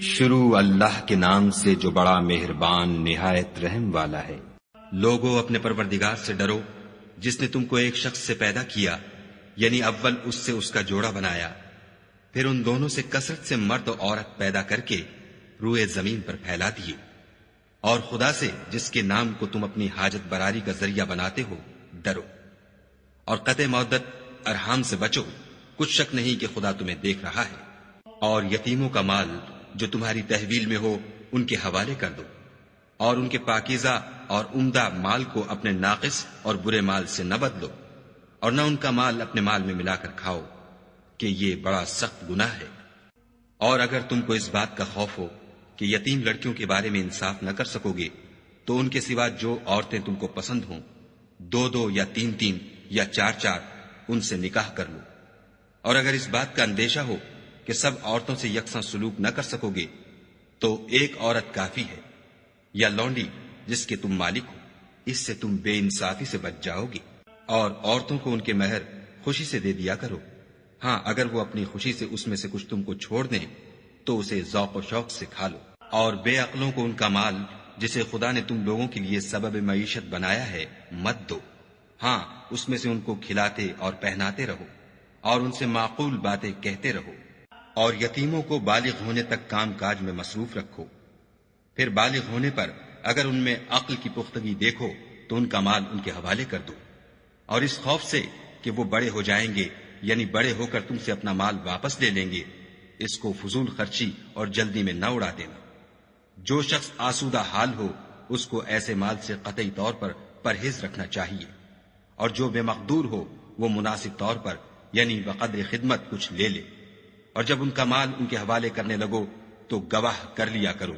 شروع اللہ کے نام سے جو بڑا مہربان نہایت رحم والا ہے۔ لوگو اپنے پروردگار سے ڈرو جس نے تم کو ایک شخص سے پیدا کیا، یعنی اول اس سے اس کا جوڑا بنایا، پھر ان دونوں سے کثرت سے مرد و عورت پیدا کر کے روئے زمین پر پھیلا دیے، اور خدا سے جس کے نام کو تم اپنی حاجت براری کا ذریعہ بناتے ہو ڈرو، اور قطع مودت ارحام سے بچو، کچھ شک نہیں کہ خدا تمہیں دیکھ رہا ہے۔ اور یتیموں کا مال جو تمہاری تحویل میں ہو ان کے حوالے کر دو، اور ان کے پاکیزہ اور عمدہ مال کو اپنے ناقص اور برے مال سے نہ بدلو، اور نہ ان کا مال اپنے مال میں ملا کر کھاؤ کہ یہ بڑا سخت گناہ ہے۔ اور اگر تم کو اس بات کا خوف ہو کہ یتیم لڑکیوں کے بارے میں انصاف نہ کر سکو گے تو ان کے سوا جو عورتیں تم کو پسند ہوں، دو دو یا تین تین یا چار چار ان سے نکاح کر لو۔ اور اگر اس بات کا اندیشہ ہو کہ سب عورتوں سے یکساں سلوک نہ کر سکو گے تو ایک عورت کافی ہے، یا لونڈی جس کے تم مالک ہو، اس سے تم بے انصافی سے بچ جاؤ گے۔ اور عورتوں کو ان کے مہر خوشی سے دے دیا کرو، ہاں اگر وہ اپنی خوشی سے اس میں سے کچھ تم کو چھوڑ دیں تو اسے ذوق و شوق سے کھا لو۔ اور بے عقلوں کو ان کا مال جسے خدا نے تم لوگوں کے لیے سبب معیشت بنایا ہے مت دو، ہاں اس میں سے ان کو کھلاتے اور پہناتے رہو، اور ان سے معقول باتیں کہتے رہو۔ اور یتیموں کو بالغ ہونے تک کام کاج میں مصروف رکھو، پھر بالغ ہونے پر اگر ان میں عقل کی پختگی دیکھو تو ان کا مال ان کے حوالے کر دو، اور اس خوف سے کہ وہ بڑے ہو جائیں گے، یعنی بڑے ہو کر تم سے اپنا مال واپس لے لیں گے، اس کو فضول خرچی اور جلدی میں نہ اڑا دینا۔ جو شخص آسودہ حال ہو اس کو ایسے مال سے قطعی طور پر پرہیز رکھنا چاہیے، اور جو بے مقدور ہو وہ مناسب طور پر یعنی بقدر خدمت کچھ لے لے، اور جب ان کا مال ان کے حوالے کرنے لگو تو گواہ کر لیا کرو،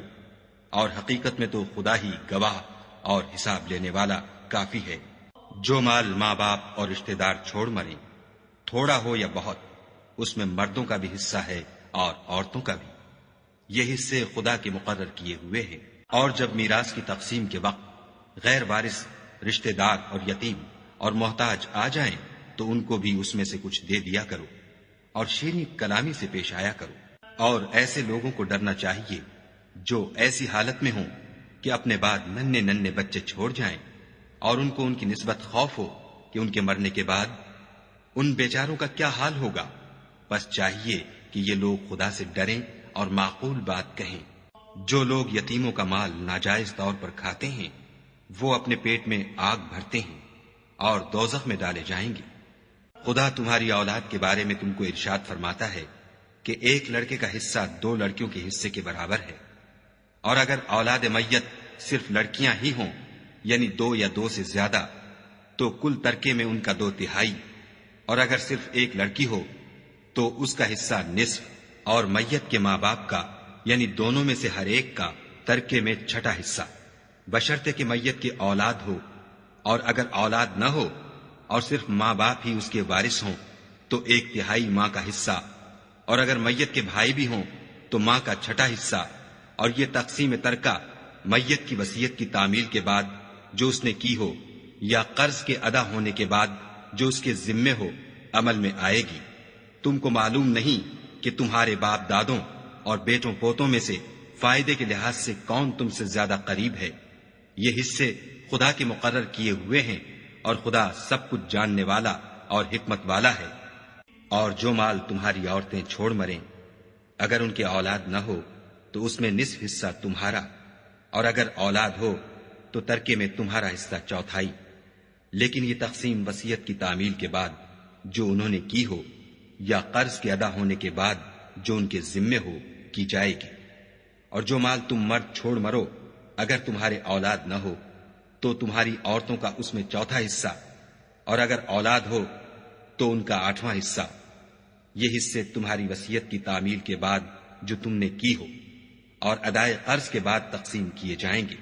اور حقیقت میں تو خدا ہی گواہ اور حساب لینے والا کافی ہے۔ جو مال ماں باپ اور رشتہ دار چھوڑ مریں، تھوڑا ہو یا بہت، اس میں مردوں کا بھی حصہ ہے اور عورتوں کا بھی، یہ حصے خدا کے مقرر کیے ہوئے ہیں۔ اور جب میراث کی تقسیم کے وقت غیر وارث رشتہ دار اور یتیم اور محتاج آ جائیں تو ان کو بھی اس میں سے کچھ دے دیا کرو، اور شیریں کلامی سے پیش آیا کرو۔ اور ایسے لوگوں کو ڈرنا چاہیے جو ایسی حالت میں ہوں کہ اپنے بعد ننھے ننھے بچے چھوڑ جائیں، اور ان کو ان کی نسبت خوف ہو کہ ان کے مرنے کے بعد ان بیچاروں کا کیا حال ہوگا۔ بس چاہیے کہ یہ لوگ خدا سے ڈریں اور معقول بات کہیں۔ جو لوگ یتیموں کا مال ناجائز طور پر کھاتے ہیں وہ اپنے پیٹ میں آگ بھرتے ہیں اور دوزخ میں ڈالے جائیں گے۔ خدا تمہاری اولاد کے بارے میں تم کو ارشاد فرماتا ہے کہ ایک لڑکے کا حصہ دو لڑکیوں کے حصے کے برابر ہے، اور اگر اولاد میت صرف لڑکیاں ہی ہوں یعنی دو یا دو سے زیادہ تو کل ترکے میں ان کا 2/3، اور اگر صرف ایک لڑکی ہو تو اس کا حصہ نصف، اور میت کے ماں باپ کا یعنی دونوں میں سے ہر ایک کا ترکے میں 1/6 حصہ، بشرطے کہ میت کی اولاد ہو۔ اور اگر اولاد نہ ہو اور صرف ماں باپ ہی اس کے وارث ہوں تو 1/3 ماں کا حصہ، اور اگر میت کے بھائی بھی ہوں تو ماں کا 1/6 حصہ۔ اور یہ تقسیم ترکہ میت کی وصیت کی تعمیل کے بعد جو اس نے کی ہو یا قرض کے ادا ہونے کے بعد جو اس کے ذمے ہو عمل میں آئے گی۔ تم کو معلوم نہیں کہ تمہارے باپ دادوں اور بیٹوں پوتوں میں سے فائدے کے لحاظ سے کون تم سے زیادہ قریب ہے۔ یہ حصے خدا کے مقرر کیے ہوئے ہیں، اور خدا سب کچھ جاننے والا اور حکمت والا ہے۔ اور جو مال تمہاری عورتیں چھوڑ مریں، اگر ان کے اولاد نہ ہو تو اس میں نصف حصہ تمہارا، اور اگر اولاد ہو تو ترکے میں تمہارا حصہ 1/4۔ لیکن یہ تقسیم وصیت کی تعمیل کے بعد جو انہوں نے کی ہو یا قرض کے ادا ہونے کے بعد جو ان کے ذمے ہو کی جائے گی۔ اور جو مال تم مرد چھوڑ مرو اگر تمہارے اولاد نہ ہو تو تمہاری عورتوں کا اس میں 1/4 حصہ، اور اگر اولاد ہو تو ان کا 8واں حصہ۔ یہ حصے تمہاری وصیت کی تعمیل کے بعد جو تم نے کی ہو اور ادائے قرض کے بعد تقسیم کیے جائیں گے۔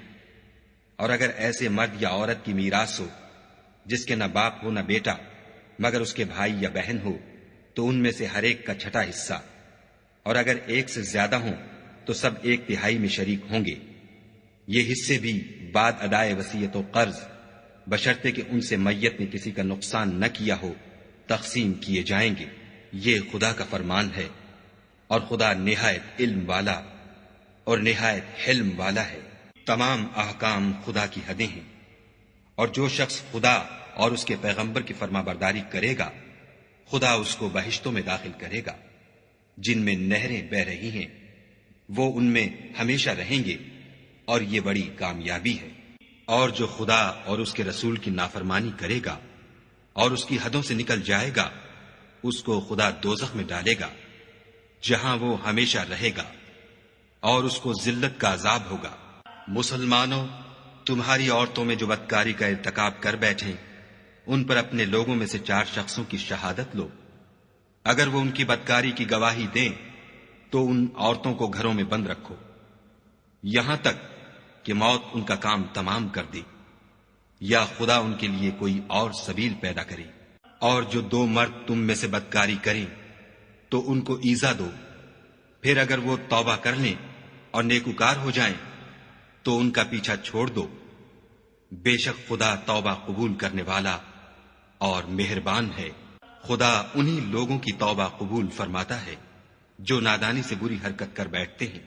اور اگر ایسے مرد یا عورت کی میراث ہو جس کے نہ باپ ہو نہ بیٹا مگر اس کے بھائی یا بہن ہو تو ان میں سے ہر ایک کا 1/6 حصہ، اور اگر ایک سے زیادہ ہوں تو سب 1/3 میں شریک ہوں گے۔ یہ حصے بھی بعد ادائے وصیت و قرض بشرطے کہ ان سے میت نے کسی کا نقصان نہ کیا ہو تقسیم کیے جائیں گے۔ یہ خدا کا فرمان ہے، اور خدا نہایت علم والا اور نہایت حلم والا ہے۔ تمام احکام خدا کی حدیں ہیں، اور جو شخص خدا اور اس کے پیغمبر کی فرما برداری کرے گا خدا اس کو بہشتوں میں داخل کرے گا جن میں نہریں بہ رہی ہیں، وہ ان میں ہمیشہ رہیں گے، اور یہ بڑی کامیابی ہے۔ اور جو خدا اور اس کے رسول کی نافرمانی کرے گا اور اس کی حدوں سے نکل جائے گا اس کو خدا دوزخ میں ڈالے گا جہاں وہ ہمیشہ رہے گا، اور اس کو ذلت کا عذاب ہوگا۔ مسلمانوں، تمہاری عورتوں میں جو بدکاری کا ارتکاب کر بیٹھیں ان پر اپنے لوگوں میں سے 4 شخصوں کی شہادت لو۔ اگر وہ ان کی بدکاری کی گواہی دیں تو ان عورتوں کو گھروں میں بند رکھو یہاں تک کہ موت ان کا کام تمام کر دے، یا خدا ان کے لیے کوئی اور سبیل پیدا کرے۔ اور جو 2 مرد تم میں سے بدکاری کریں تو ان کو ایذا دو، پھر اگر وہ توبہ کر لیں اور نیکوکار ہو جائیں تو ان کا پیچھا چھوڑ دو۔ بے شک خدا توبہ قبول کرنے والا اور مہربان ہے۔ خدا انہی لوگوں کی توبہ قبول فرماتا ہے جو نادانی سے بری حرکت کر بیٹھتے ہیں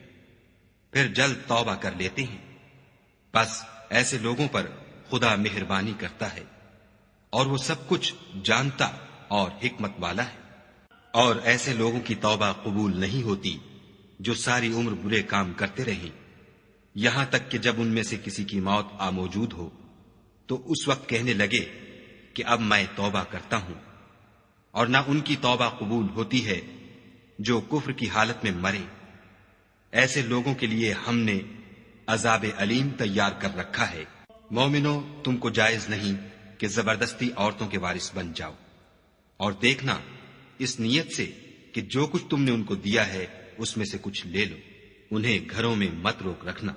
پھر جلد توبہ کر لیتے ہیں، بس ایسے لوگوں پر خدا مہربانی کرتا ہے اور وہ سب کچھ جانتا اور حکمت والا ہے۔ اور ایسے لوگوں کی توبہ قبول نہیں ہوتی جو ساری عمر برے کام کرتے رہیں یہاں تک کہ جب ان میں سے کسی کی موت آ موجود ہو تو اس وقت کہنے لگے کہ اب میں توبہ کرتا ہوں۔ اور نہ ان کی توبہ قبول ہوتی ہے جو کفر کی حالت میں مرے۔ ایسے لوگوں کے لیے ہم نے عذاب علیم تیار کر رکھا ہے۔ مومنو، تم کو جائز نہیں کہ زبردستی عورتوں کے وارث بن جاؤ، اور دیکھنا اس نیت سے کہ جو کچھ تم نے ان کو دیا ہے اس میں سے کچھ لے لو۔ انہیں گھروں میں مت روک رکھنا،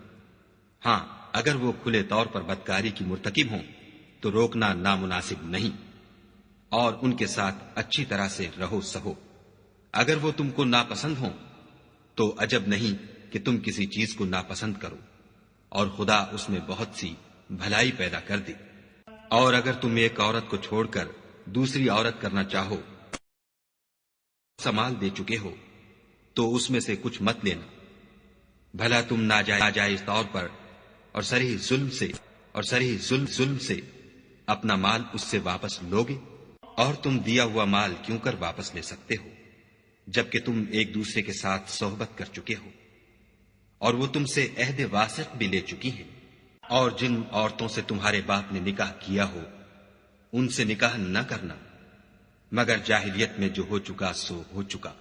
ہاں اگر وہ کھلے طور پر بدکاری کی مرتکب ہوں تو روکنا نامناسب نہیں، اور ان کے ساتھ اچھی طرح سے رہو سہو۔ اگر وہ تم کو ناپسند ہوں تو عجب نہیں کہ تم کسی چیز کو ناپسند کرو، اور خدا اس میں بہت سی بھلائی پیدا کر دے۔ اور اگر تم ایک عورت کو چھوڑ کر دوسری عورت کرنا چاہو، سمال دے چکے ہو تو اس میں سے کچھ مت لینا، بھلا تم ناجائز طور پر اور صریح ظلم سے اپنا مال اس سے واپس لوگے؟ اور تم دیا ہوا مال کیوں کر واپس لے سکتے ہو جبکہ تم ایک دوسرے کے ساتھ صحبت کر چکے ہو، اور وہ تم سے عہد واسق بھی لے چکی ہیں۔ اور جن عورتوں سے تمہارے باپ نے نکاح کیا ہو ان سے نکاح نہ کرنا مگر جاہلیت میں جو ہو چکا سو ہو چکا۔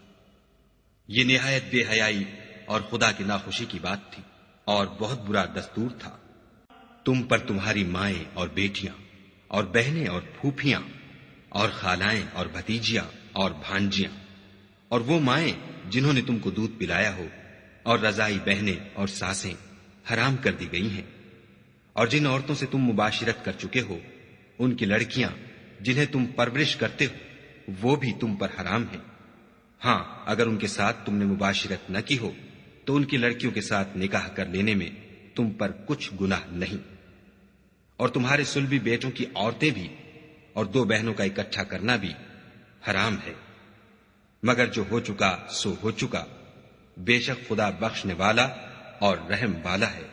یہ نہایت بے حیائی اور خدا کی ناخوشی کی بات تھی اور بہت برا دستور تھا۔ تم پر تمہاری مائیں اور بیٹیاں اور بہنیں اور پھوپھیاں اور خالائیں اور بھتیجیاں اور بھانجیاں اور وہ مائیں جنہوں نے تم کو دودھ پلایا ہو اور رضائی بہنیں اور ساسیں حرام کر دی گئی ہیں۔ اور جن عورتوں سے تم مباشرت کر چکے ہو ان کی لڑکیاں جنہیں تم پرورش کرتے ہو وہ بھی تم پر حرام ہیں، ہاں اگر ان کے ساتھ تم نے مباشرت نہ کی ہو تو ان کی لڑکیوں کے ساتھ نکاح کر لینے میں تم پر کچھ گناہ نہیں۔ اور تمہارے صلبی بیٹوں کی عورتیں بھی اور 2 بہنوں کا اکٹھا کرنا بھی حرام ہے، مگر جو ہو چکا سو ہو چکا، بے شک خدا بخشنے والا اور رحم والا ہے۔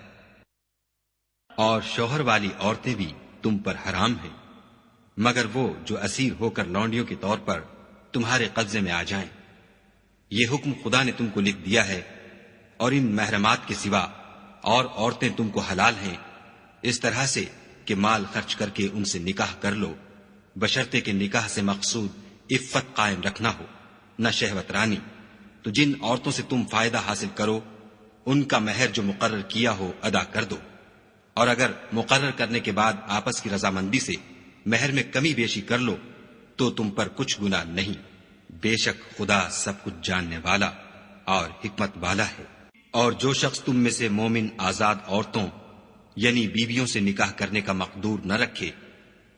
اور شوہر والی عورتیں بھی تم پر حرام ہیں مگر وہ جو اسیر ہو کر لونڈیوں کے طور پر تمہارے قبضے میں آ جائیں۔ یہ حکم خدا نے تم کو لکھ دیا ہے، اور ان محرمات کے سوا اور عورتیں تم کو حلال ہیں اس طرح سے کہ مال خرچ کر کے ان سے نکاح کر لو، بشرطے کہ نکاح سے مقصود عفت قائم رکھنا ہو، نہ شہوت رانی۔ تو جن عورتوں سے تم فائدہ حاصل کرو ان کا مہر جو مقرر کیا ہو ادا کر دو، اور اگر مقرر کرنے کے بعد آپس کی رضامندی سے مہر میں کمی بیشی کر لو تو تم پر کچھ گناہ نہیں، بے شک خدا سب کچھ جاننے والا اور حکمت والا ہے۔ اور جو شخص تم میں سے مومن آزاد عورتوں یعنی بیویوں سے نکاح کرنے کا مقدور نہ رکھے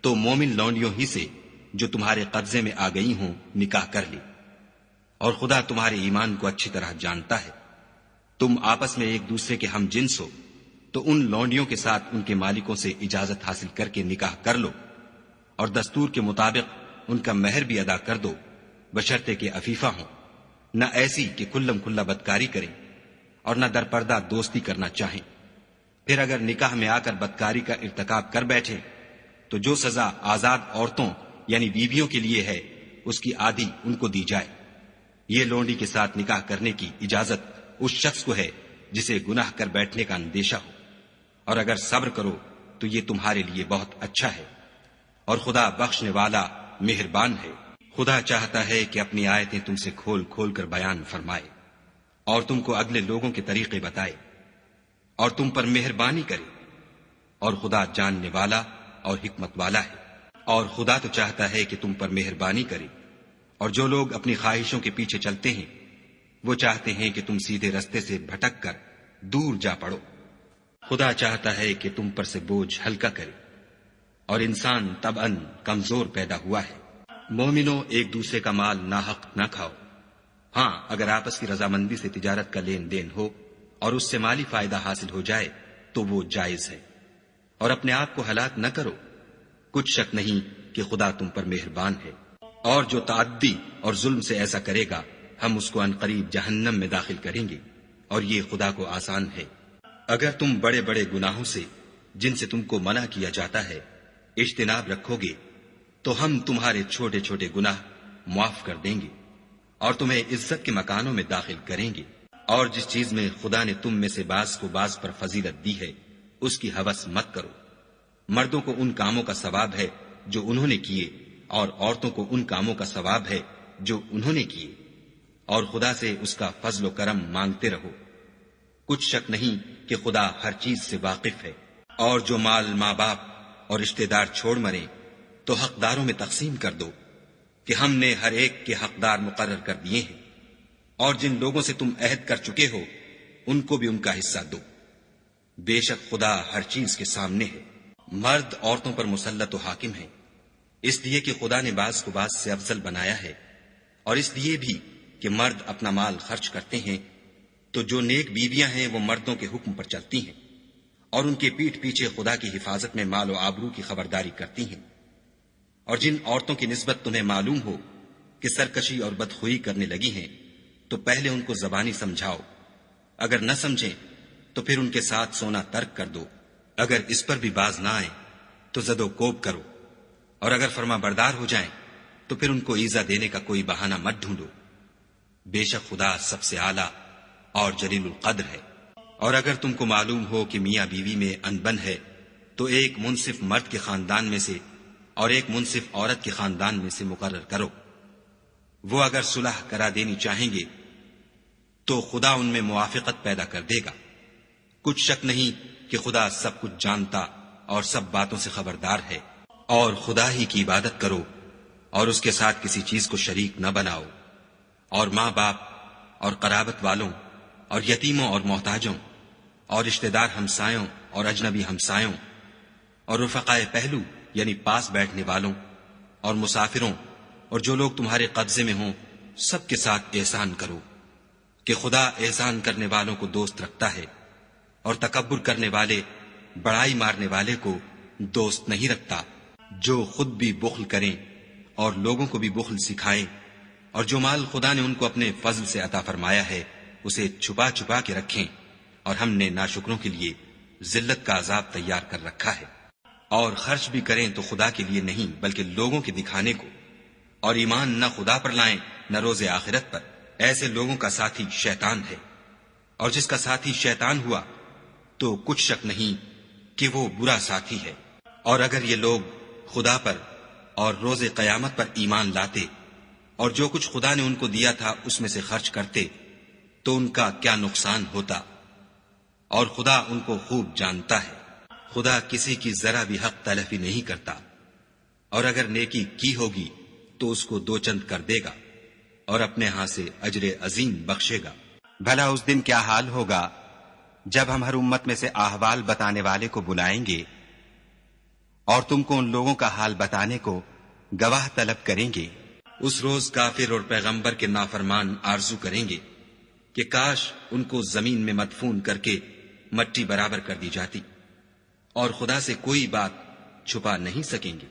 تو مومن لونڈیوں ہی سے جو تمہارے قبضے میں آ گئی ہوں نکاح کر لے، اور خدا تمہارے ایمان کو اچھی طرح جانتا ہے۔ تم آپس میں ایک دوسرے کے ہم جنس ہو تو ان لونڈیوں کے ساتھ ان کے مالکوں سے اجازت حاصل کر کے نکاح کر لو، اور دستور کے مطابق ان کا مہر بھی ادا کر دو، بشرطے کہ عفیفہ ہوں، نہ ایسی کہ کھلم کھلا بدکاری کریں، اور نہ درپردہ دوستی کرنا چاہیں۔ پھر اگر نکاح میں آ کر بدکاری کا ارتکاب کر بیٹھے تو جو سزا آزاد عورتوں یعنی بیویوں کے لیے ہے اس کی آدھی ان کو دی جائے۔ یہ لونڈی کے ساتھ نکاح کرنے کی اجازت اس شخص کو ہے جسے گناہ کر بیٹھنے کا اندیشہ ہو، اور اگر صبر کرو تو یہ تمہارے لیے بہت اچھا ہے، اور خدا بخشنے والا مہربان ہے۔ خدا چاہتا ہے کہ اپنی آیتیں تم سے کھول کھول کر بیان فرمائے اور تم کو اگلے لوگوں کے طریقے بتائے اور تم پر مہربانی کرے، اور خدا جاننے والا اور حکمت والا ہے۔ اور خدا تو چاہتا ہے کہ تم پر مہربانی کرے، اور جو لوگ اپنی خواہشوں کے پیچھے چلتے ہیں وہ چاہتے ہیں کہ تم سیدھے رستے سے بھٹک کر دور جا پڑو۔ خدا چاہتا ہے کہ تم پر سے بوجھ ہلکا کرے، اور انسان طبعاً کمزور پیدا ہوا ہے۔ مومنوں، ایک دوسرے کا مال ناحق نہ کھاؤ۔ ہاں، اگر آپس کی رضامندی سے تجارت کا لین دین ہو اور اس سے مالی فائدہ حاصل ہو جائے تو وہ جائز ہے، اور اپنے آپ کو ہلاک نہ کرو۔ کچھ شک نہیں کہ خدا تم پر مہربان ہے، اور جو تعدی اور ظلم سے ایسا کرے گا ہم اس کو عنقریب جہنم میں داخل کریں گے، اور یہ خدا کو آسان ہے۔ اگر تم بڑے بڑے گناہوں سے جن سے تم کو منع کیا جاتا ہے اجتناب رکھو گے تو ہم تمہارے چھوٹے چھوٹے گناہ معاف کر دیں گے اور تمہیں عزت کے مکانوں میں داخل کریں گے۔ اور جس چیز میں خدا نے تم میں سے بعض کو بعض پر فضیلت دی ہے اس کی ہوس مت کرو۔ مردوں کو ان کاموں کا ثواب ہے جو انہوں نے کیے، اور عورتوں کو ان کاموں کا ثواب ہے جو انہوں نے کیے، اور خدا سے اس کا فضل و کرم مانگتے رہو۔ کچھ شک نہیں کہ خدا ہر چیز سے واقف ہے۔ اور جو مال ماں باپ اور رشتہ دار چھوڑ مریں تو حقداروں میں تقسیم کر دو کہ ہم نے ہر ایک کے حقدار مقرر کر دیے ہیں، اور جن لوگوں سے تم عہد کر چکے ہو ان کو بھی ان کا حصہ دو۔ بے شک خدا ہر چیز کے سامنے ہے۔ مرد عورتوں پر مسلط و حاکم ہیں، اس لیے کہ خدا نے بعض کو بعض سے افضل بنایا ہے، اور اس لیے بھی کہ مرد اپنا مال خرچ کرتے ہیں تو جو نیک بیویاں ہیں وہ مردوں کے حکم پر چلتی ہیں اور ان کے پیٹھ پیچھے خدا کی حفاظت میں مال و آبرو کی خبرداری کرتی ہیں۔ اور جن عورتوں کی نسبت تمہیں معلوم ہو کہ سرکشی اور بدخوئی کرنے لگی ہیں تو پہلے ان کو زبانی سمجھاؤ، اگر نہ سمجھیں تو پھر ان کے ساتھ سونا ترک کر دو۔ اگر اس پر بھی باز نہ آئیں تو زد و کوب کرو، اور اگر فرما بردار ہو جائیں تو پھر ان کو ایذا دینے کا کوئی بہانہ مت ڈھونڈو۔ بے شک خدا سب سے اعلیٰ اور جلیل القدر ہے۔ اور اگر تم کو معلوم ہو کہ میاں بیوی میں انبن ہے تو ایک منصف مرد کے خاندان میں سے اور ایک منصف عورت کے خاندان میں سے مقرر کرو۔ وہ اگر صلح کرا دینی چاہیں گے تو خدا ان میں موافقت پیدا کر دے گا۔ کچھ شک نہیں کہ خدا سب کچھ جانتا اور سب باتوں سے خبردار ہے۔ اور خدا ہی کی عبادت کرو اور اس کے ساتھ کسی چیز کو شریک نہ بناؤ، اور ماں باپ اور قرابت والوں اور یتیموں اور محتاجوں اور رشتہ دار ہمسایوں اور اجنبی ہمسایوں اور رفقائے پہلو یعنی پاس بیٹھنے والوں اور مسافروں اور جو لوگ تمہارے قبضے میں ہوں سب کے ساتھ احسان کرو، کہ خدا احسان کرنے والوں کو دوست رکھتا ہے اور تکبر کرنے والے بڑائی مارنے والے کو دوست نہیں رکھتا۔ جو خود بھی بخل کریں اور لوگوں کو بھی بخل سکھائیں، اور جو مال خدا نے ان کو اپنے فضل سے عطا فرمایا ہے اسے چھپا چھپا کے رکھیں، اور ہم نے ناشکروں کے لیے ذلت کا عذاب تیار کر رکھا ہے۔ اور خرچ بھی کریں تو خدا کے لیے نہیں بلکہ لوگوں کے دکھانے کو، اور ایمان نہ خدا پر لائیں نہ روز آخرت پر۔ ایسے لوگوں کا ساتھی شیطان ہے، اور جس کا ساتھی شیطان ہوا تو کچھ شک نہیں کہ وہ برا ساتھی ہے۔ اور اگر یہ لوگ خدا پر اور روز قیامت پر ایمان لاتے اور جو کچھ خدا نے ان کو دیا تھا اس میں سے خرچ کرتے تو ان کا کیا نقصان ہوتا، اور خدا ان کو خوب جانتا ہے۔ خدا کسی کی ذرا بھی حق تلفی نہیں کرتا، اور اگر نیکی کی ہوگی تو اس کو دو چند کر دے گا اور اپنے ہاں سے اجر عظیم بخشے گا۔ بھلا اس دن کیا حال ہوگا جب ہم ہر امت میں سے احوال بتانے والے کو بلائیں گے اور تم کو ان لوگوں کا حال بتانے کو گواہ طلب کریں گے۔ اس روز کافر اور پیغمبر کے نافرمان آرزو کریں گے کہ کاش ان کو زمین میں مدفون کر کے مٹی برابر کر دی جاتی، اور خدا سے کوئی بات چھپا نہیں سکیں گے۔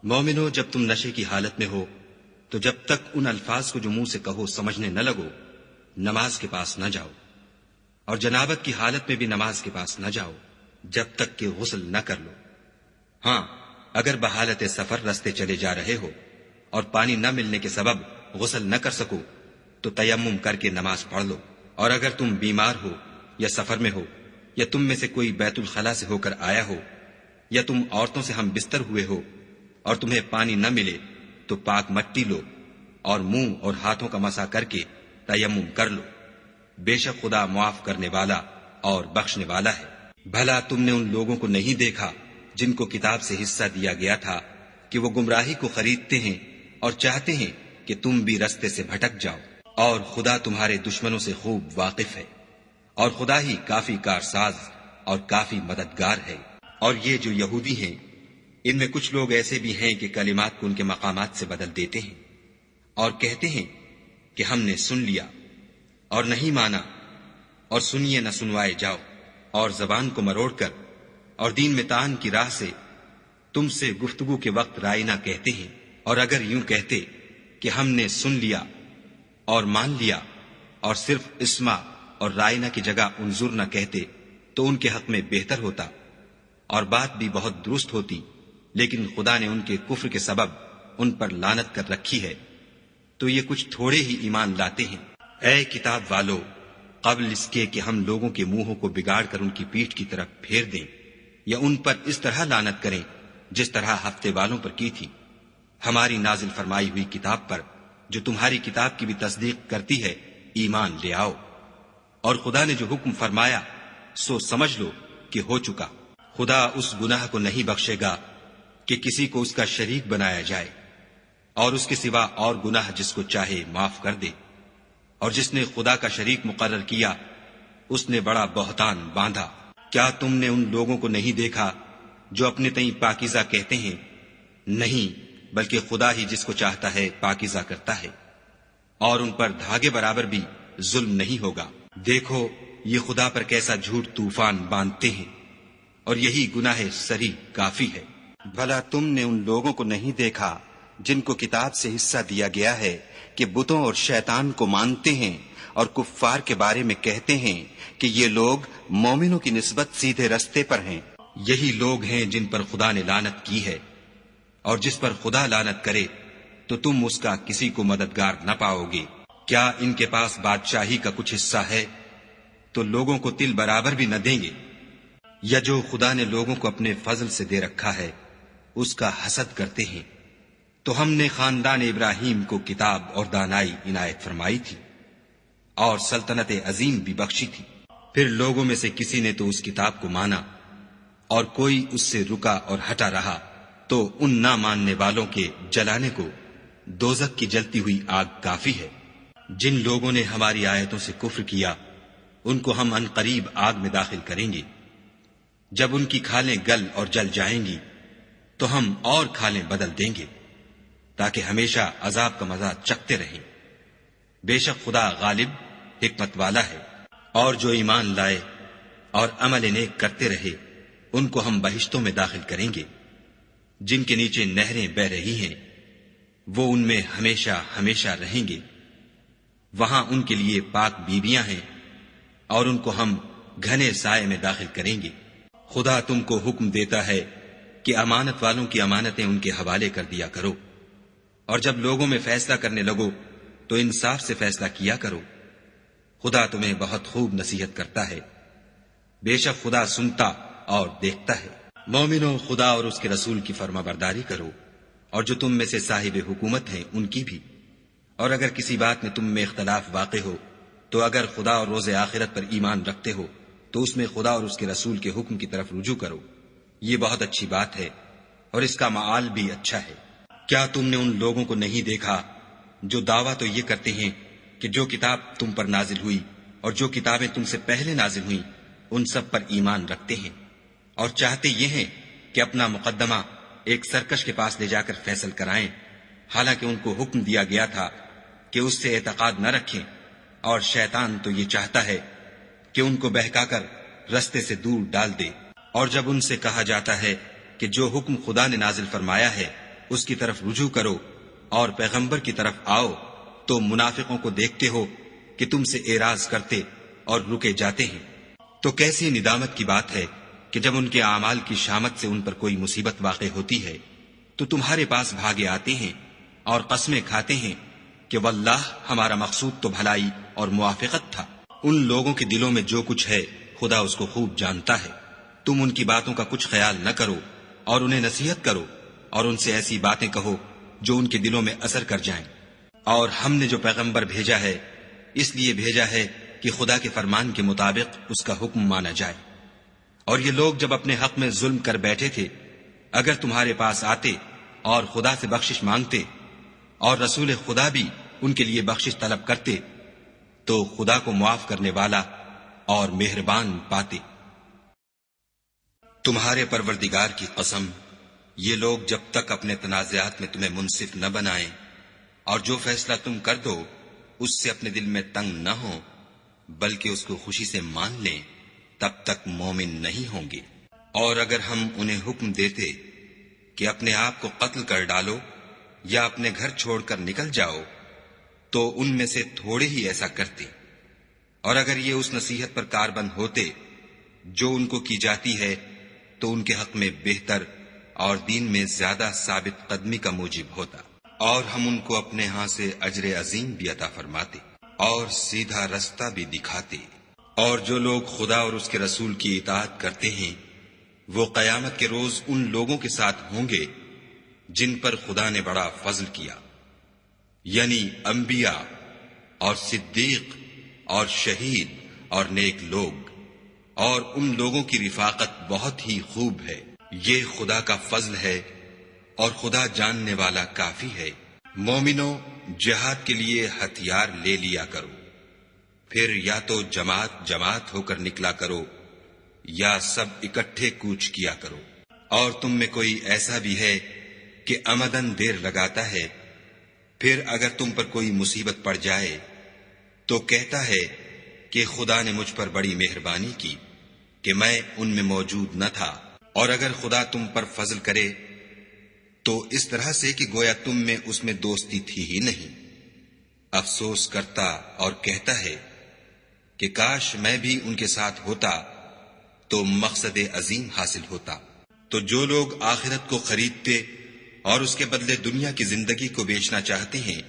مومنو، جب تم نشے کی حالت میں ہو تو جب تک ان الفاظ کو جو منہ سے کہو سمجھنے نہ لگو نماز کے پاس نہ جاؤ، اور جنابت کی حالت میں بھی نماز کے پاس نہ جاؤ جب تک کہ غسل نہ کر لو۔ ہاں، اگر بحالت سفر رستے چلے جا رہے ہو اور پانی نہ ملنے کے سبب غسل نہ کر سکو تو تیمم کر کے نماز پڑھ لو۔ اور اگر تم بیمار ہو یا سفر میں ہو یا تم میں سے کوئی بیت الخلا سے ہو کر آیا ہو یا تم عورتوں سے ہم بستر ہوئے ہو اور تمہیں پانی نہ ملے تو پاک مٹی لو اور منہ اور ہاتھوں کا مسح کر کے تیمم کر لو۔ بے شک خدا معاف کرنے والا اور بخشنے والا ہے۔ بھلا تم نے ان لوگوں کو نہیں دیکھا جن کو کتاب سے حصہ دیا گیا تھا کہ وہ گمراہی کو خریدتے ہیں اور چاہتے ہیں کہ تم بھی رستے سے بھٹک جاؤ، اور خدا تمہارے دشمنوں سے خوب واقف ہے، اور خدا ہی کافی کارساز اور کافی مددگار ہے۔ اور یہ جو یہودی ہیں، ان میں کچھ لوگ ایسے بھی ہیں کہ کلمات کو ان کے مقامات سے بدل دیتے ہیں اور کہتے ہیں کہ ہم نے سن لیا اور نہیں مانا، اور سنیے نہ سنوائے جاؤ، اور زبان کو مروڑ کر اور دین میں تان کی راہ سے تم سے گفتگو کے وقت رائنا کہتے ہیں۔ اور اگر یوں کہتے کہ ہم نے سن لیا اور مان لیا اور صرف اسما اور رائنا کی جگہ انظر نہ کہتے تو ان کے حق میں بہتر ہوتا اور بات بھی بہت درست ہوتی، لیکن خدا نے ان کے کفر کے سبب ان پر لعنت کر رکھی ہے، تو یہ کچھ تھوڑے ہی ایمان لاتے ہیں۔ اے کتاب والو، قبل اس کے کہ ہم لوگوں کے منہوں کو بگاڑ کر ان کی پیٹھ کی طرف پھیر دیں یا ان پر اس طرح لعنت کریں جس طرح ہفتے والوں پر کی تھی، ہماری نازل فرمائی ہوئی کتاب پر جو تمہاری کتاب کی بھی تصدیق کرتی ہے ایمان لے آؤ۔ اور خدا نے جو حکم فرمایا سو سمجھ لو کہ ہو چکا۔ خدا اس گناہ کو نہیں بخشے گا کہ کسی کو اس کا شریک بنایا جائے، اور اس کے سوا اور گناہ جس کو چاہے معاف کر دے، اور جس نے خدا کا شریک مقرر کیا اس نے بڑا بہتان باندھا۔ کیا تم نے ان لوگوں کو نہیں دیکھا جو اپنے تئیں پاکیزہ کہتے ہیں؟ نہیں، بلکہ خدا ہی جس کو چاہتا ہے پاکیزہ کرتا ہے، اور ان پر دھاگے برابر بھی ظلم نہیں ہوگا۔ دیکھو یہ خدا پر کیسا جھوٹ طوفان باندھتے ہیں، اور یہی گناہ سری کافی ہے۔ بھلا تم نے ان لوگوں کو نہیں دیکھا جن کو کتاب سے حصہ دیا گیا ہے کہ بتوں اور شیطان کو مانتے ہیں اور کفار کے بارے میں کہتے ہیں کہ یہ لوگ مومنوں کی نسبت سیدھے رستے پر ہیں؟ یہی لوگ ہیں جن پر خدا نے لعنت کی ہے، اور جس پر خدا لعنت کرے تو تم اس کا کسی کو مددگار نہ پاؤ گے۔ کیا ان کے پاس بادشاہی کا کچھ حصہ ہے تو لوگوں کو تل برابر بھی نہ دیں گے؟ یا جو خدا نے لوگوں کو اپنے فضل سے دے رکھا ہے اس کا حسد کرتے ہیں؟ تو ہم نے خاندان ابراہیم کو کتاب اور دانائی عنایت فرمائی تھی اور سلطنت عظیم بھی بخشی تھی۔ پھر لوگوں میں سے کسی نے تو اس کتاب کو مانا اور کوئی اس سے رکا اور ہٹا رہا، تو ان نہ ماننے والوں کے جلانے کو دوزخ کی جلتی ہوئی آگ کافی ہے۔ جن لوگوں نے ہماری آیتوں سے کفر کیا ان کو ہم عنقریب آگ میں داخل کریں گے۔ جب ان کی کھالیں گل اور جل جائیں گی تو ہم اور کھالیں بدل دیں گے تاکہ ہمیشہ عذاب کا مزہ چکھتے رہیں۔ بے شک خدا غالب حکمت والا ہے۔ اور جو ایمان لائے اور عمل نیک کرتے رہے ان کو ہم بہشتوں میں داخل کریں گے جن کے نیچے نہریں بہ رہی ہیں، وہ ان میں ہمیشہ ہمیشہ رہیں گے۔ وہاں ان کے لیے پاک بیویاں ہیں اور ان کو ہم گھنے سائے میں داخل کریں گے۔ خدا تم کو حکم دیتا ہے کہ امانت والوں کی امانتیں ان کے حوالے کر دیا کرو، اور جب لوگوں میں فیصلہ کرنے لگو تو انصاف سے فیصلہ کیا کرو۔ خدا تمہیں بہت خوب نصیحت کرتا ہے، بے شک خدا سنتا اور دیکھتا ہے۔ مومنو، خدا اور اس کے رسول کی فرما برداری کرو، اور جو تم میں سے صاحب حکومت ہیں ان کی بھی۔ اور اگر کسی بات میں تم میں اختلاف واقع ہو تو اگر خدا اور روز آخرت پر ایمان رکھتے ہو تو اس میں خدا اور اس کے رسول کے حکم کی طرف رجوع کرو، یہ بہت اچھی بات ہے اور اس کا معال بھی اچھا ہے۔ کیا تم نے ان لوگوں کو نہیں دیکھا جو دعویٰ تو یہ کرتے ہیں کہ جو کتاب تم پر نازل ہوئی اور جو کتابیں تم سے پہلے نازل ہوئیں ان سب پر ایمان رکھتے ہیں، اور چاہتے یہ ہیں کہ اپنا مقدمہ ایک سرکش کے پاس لے جا کر فیصل کرائیں، حالانکہ ان کو حکم دیا گیا تھا کہ اس سے اعتقاد نہ رکھیں، اور شیطان تو یہ چاہتا ہے کہ ان کو بہکا کر رستے سے دور ڈال دے۔ اور جب ان سے کہا جاتا ہے کہ جو حکم خدا نے نازل فرمایا ہے اس کی طرف رجوع کرو اور پیغمبر کی طرف آؤ، تو منافقوں کو دیکھتے ہو کہ تم سے اعراض کرتے اور رکے جاتے ہیں، تو کیسی ندامت کی بات ہے کہ جب ان کے اعمال کی شامت سے ان پر کوئی مصیبت واقع ہوتی ہے تو تمہارے پاس بھاگے آتے ہیں اور قسمیں کھاتے ہیں کہ واللہ ہمارا مقصود تو بھلائی اور موافقت تھا۔ ان لوگوں کے دلوں میں جو کچھ ہے خدا اس کو خوب جانتا ہے۔ تم ان کی باتوں کا کچھ خیال نہ کرو اور انہیں نصیحت کرو اور ان سے ایسی باتیں کہو جو ان کے دلوں میں اثر کر جائیں۔ اور ہم نے جو پیغمبر بھیجا ہے اس لیے بھیجا ہے کہ خدا کے فرمان کے مطابق اس کا حکم مانا جائے۔ اور یہ لوگ جب اپنے حق میں ظلم کر بیٹھے تھے، اگر تمہارے پاس آتے اور خدا سے بخشش مانگتے اور رسول خدا بھی ان کے لیے بخشش طلب کرتے تو خدا کو معاف کرنے والا اور مہربان پاتے۔ تمہارے پروردگار کی قسم، یہ لوگ جب تک اپنے تنازعات میں تمہیں منصف نہ بنائیں اور جو فیصلہ تم کر دو اس سے اپنے دل میں تنگ نہ ہو بلکہ اس کو خوشی سے مان لیں، تب تک مومن نہیں ہوں گے۔ اور اگر ہم انہیں حکم دیتے کہ اپنے آپ کو قتل کر ڈالو یا اپنے گھر چھوڑ کر نکل جاؤ تو ان میں سے تھوڑے ہی ایسا کرتے، اور اگر یہ اس نصیحت پر کاربند ہوتے جو ان کو کی جاتی ہے تو ان کے حق میں بہتر اور دین میں زیادہ ثابت قدمی کا موجب ہوتا، اور ہم ان کو اپنے ہاں سے اجر عظیم بھی عطا فرماتے اور سیدھا رستہ بھی دکھاتے۔ اور جو لوگ خدا اور اس کے رسول کی اطاعت کرتے ہیں وہ قیامت کے روز ان لوگوں کے ساتھ ہوں گے جن پر خدا نے بڑا فضل کیا، یعنی انبیاء اور صدیق اور شہید اور نیک لوگ، اور ان لوگوں کی رفاقت بہت ہی خوب ہے۔ یہ خدا کا فضل ہے اور خدا جاننے والا کافی ہے۔ مومنوں، جہاد کے لیے ہتھیار لے لیا کرو، پھر یا تو جماعت جماعت ہو کر نکلا کرو یا سب اکٹھے کوچ کیا کرو۔ اور تم میں کوئی ایسا بھی ہے کہ عمدن دیر لگاتا ہے، پھر اگر تم پر کوئی مصیبت پڑ جائے تو کہتا ہے کہ خدا نے مجھ پر بڑی مہربانی کی کہ میں ان میں موجود نہ تھا۔ اور اگر خدا تم پر فضل کرے تو اس طرح سے کہ گویا تم میں اس میں دوستی تھی ہی نہیں، افسوس کرتا اور کہتا ہے کہ کاش میں بھی ان کے ساتھ ہوتا تو مقصد عظیم حاصل ہوتا۔ تو جو لوگ آخرت کو خریدتے اور اس کے بدلے دنیا کی زندگی کو بیچنا چاہتے ہیں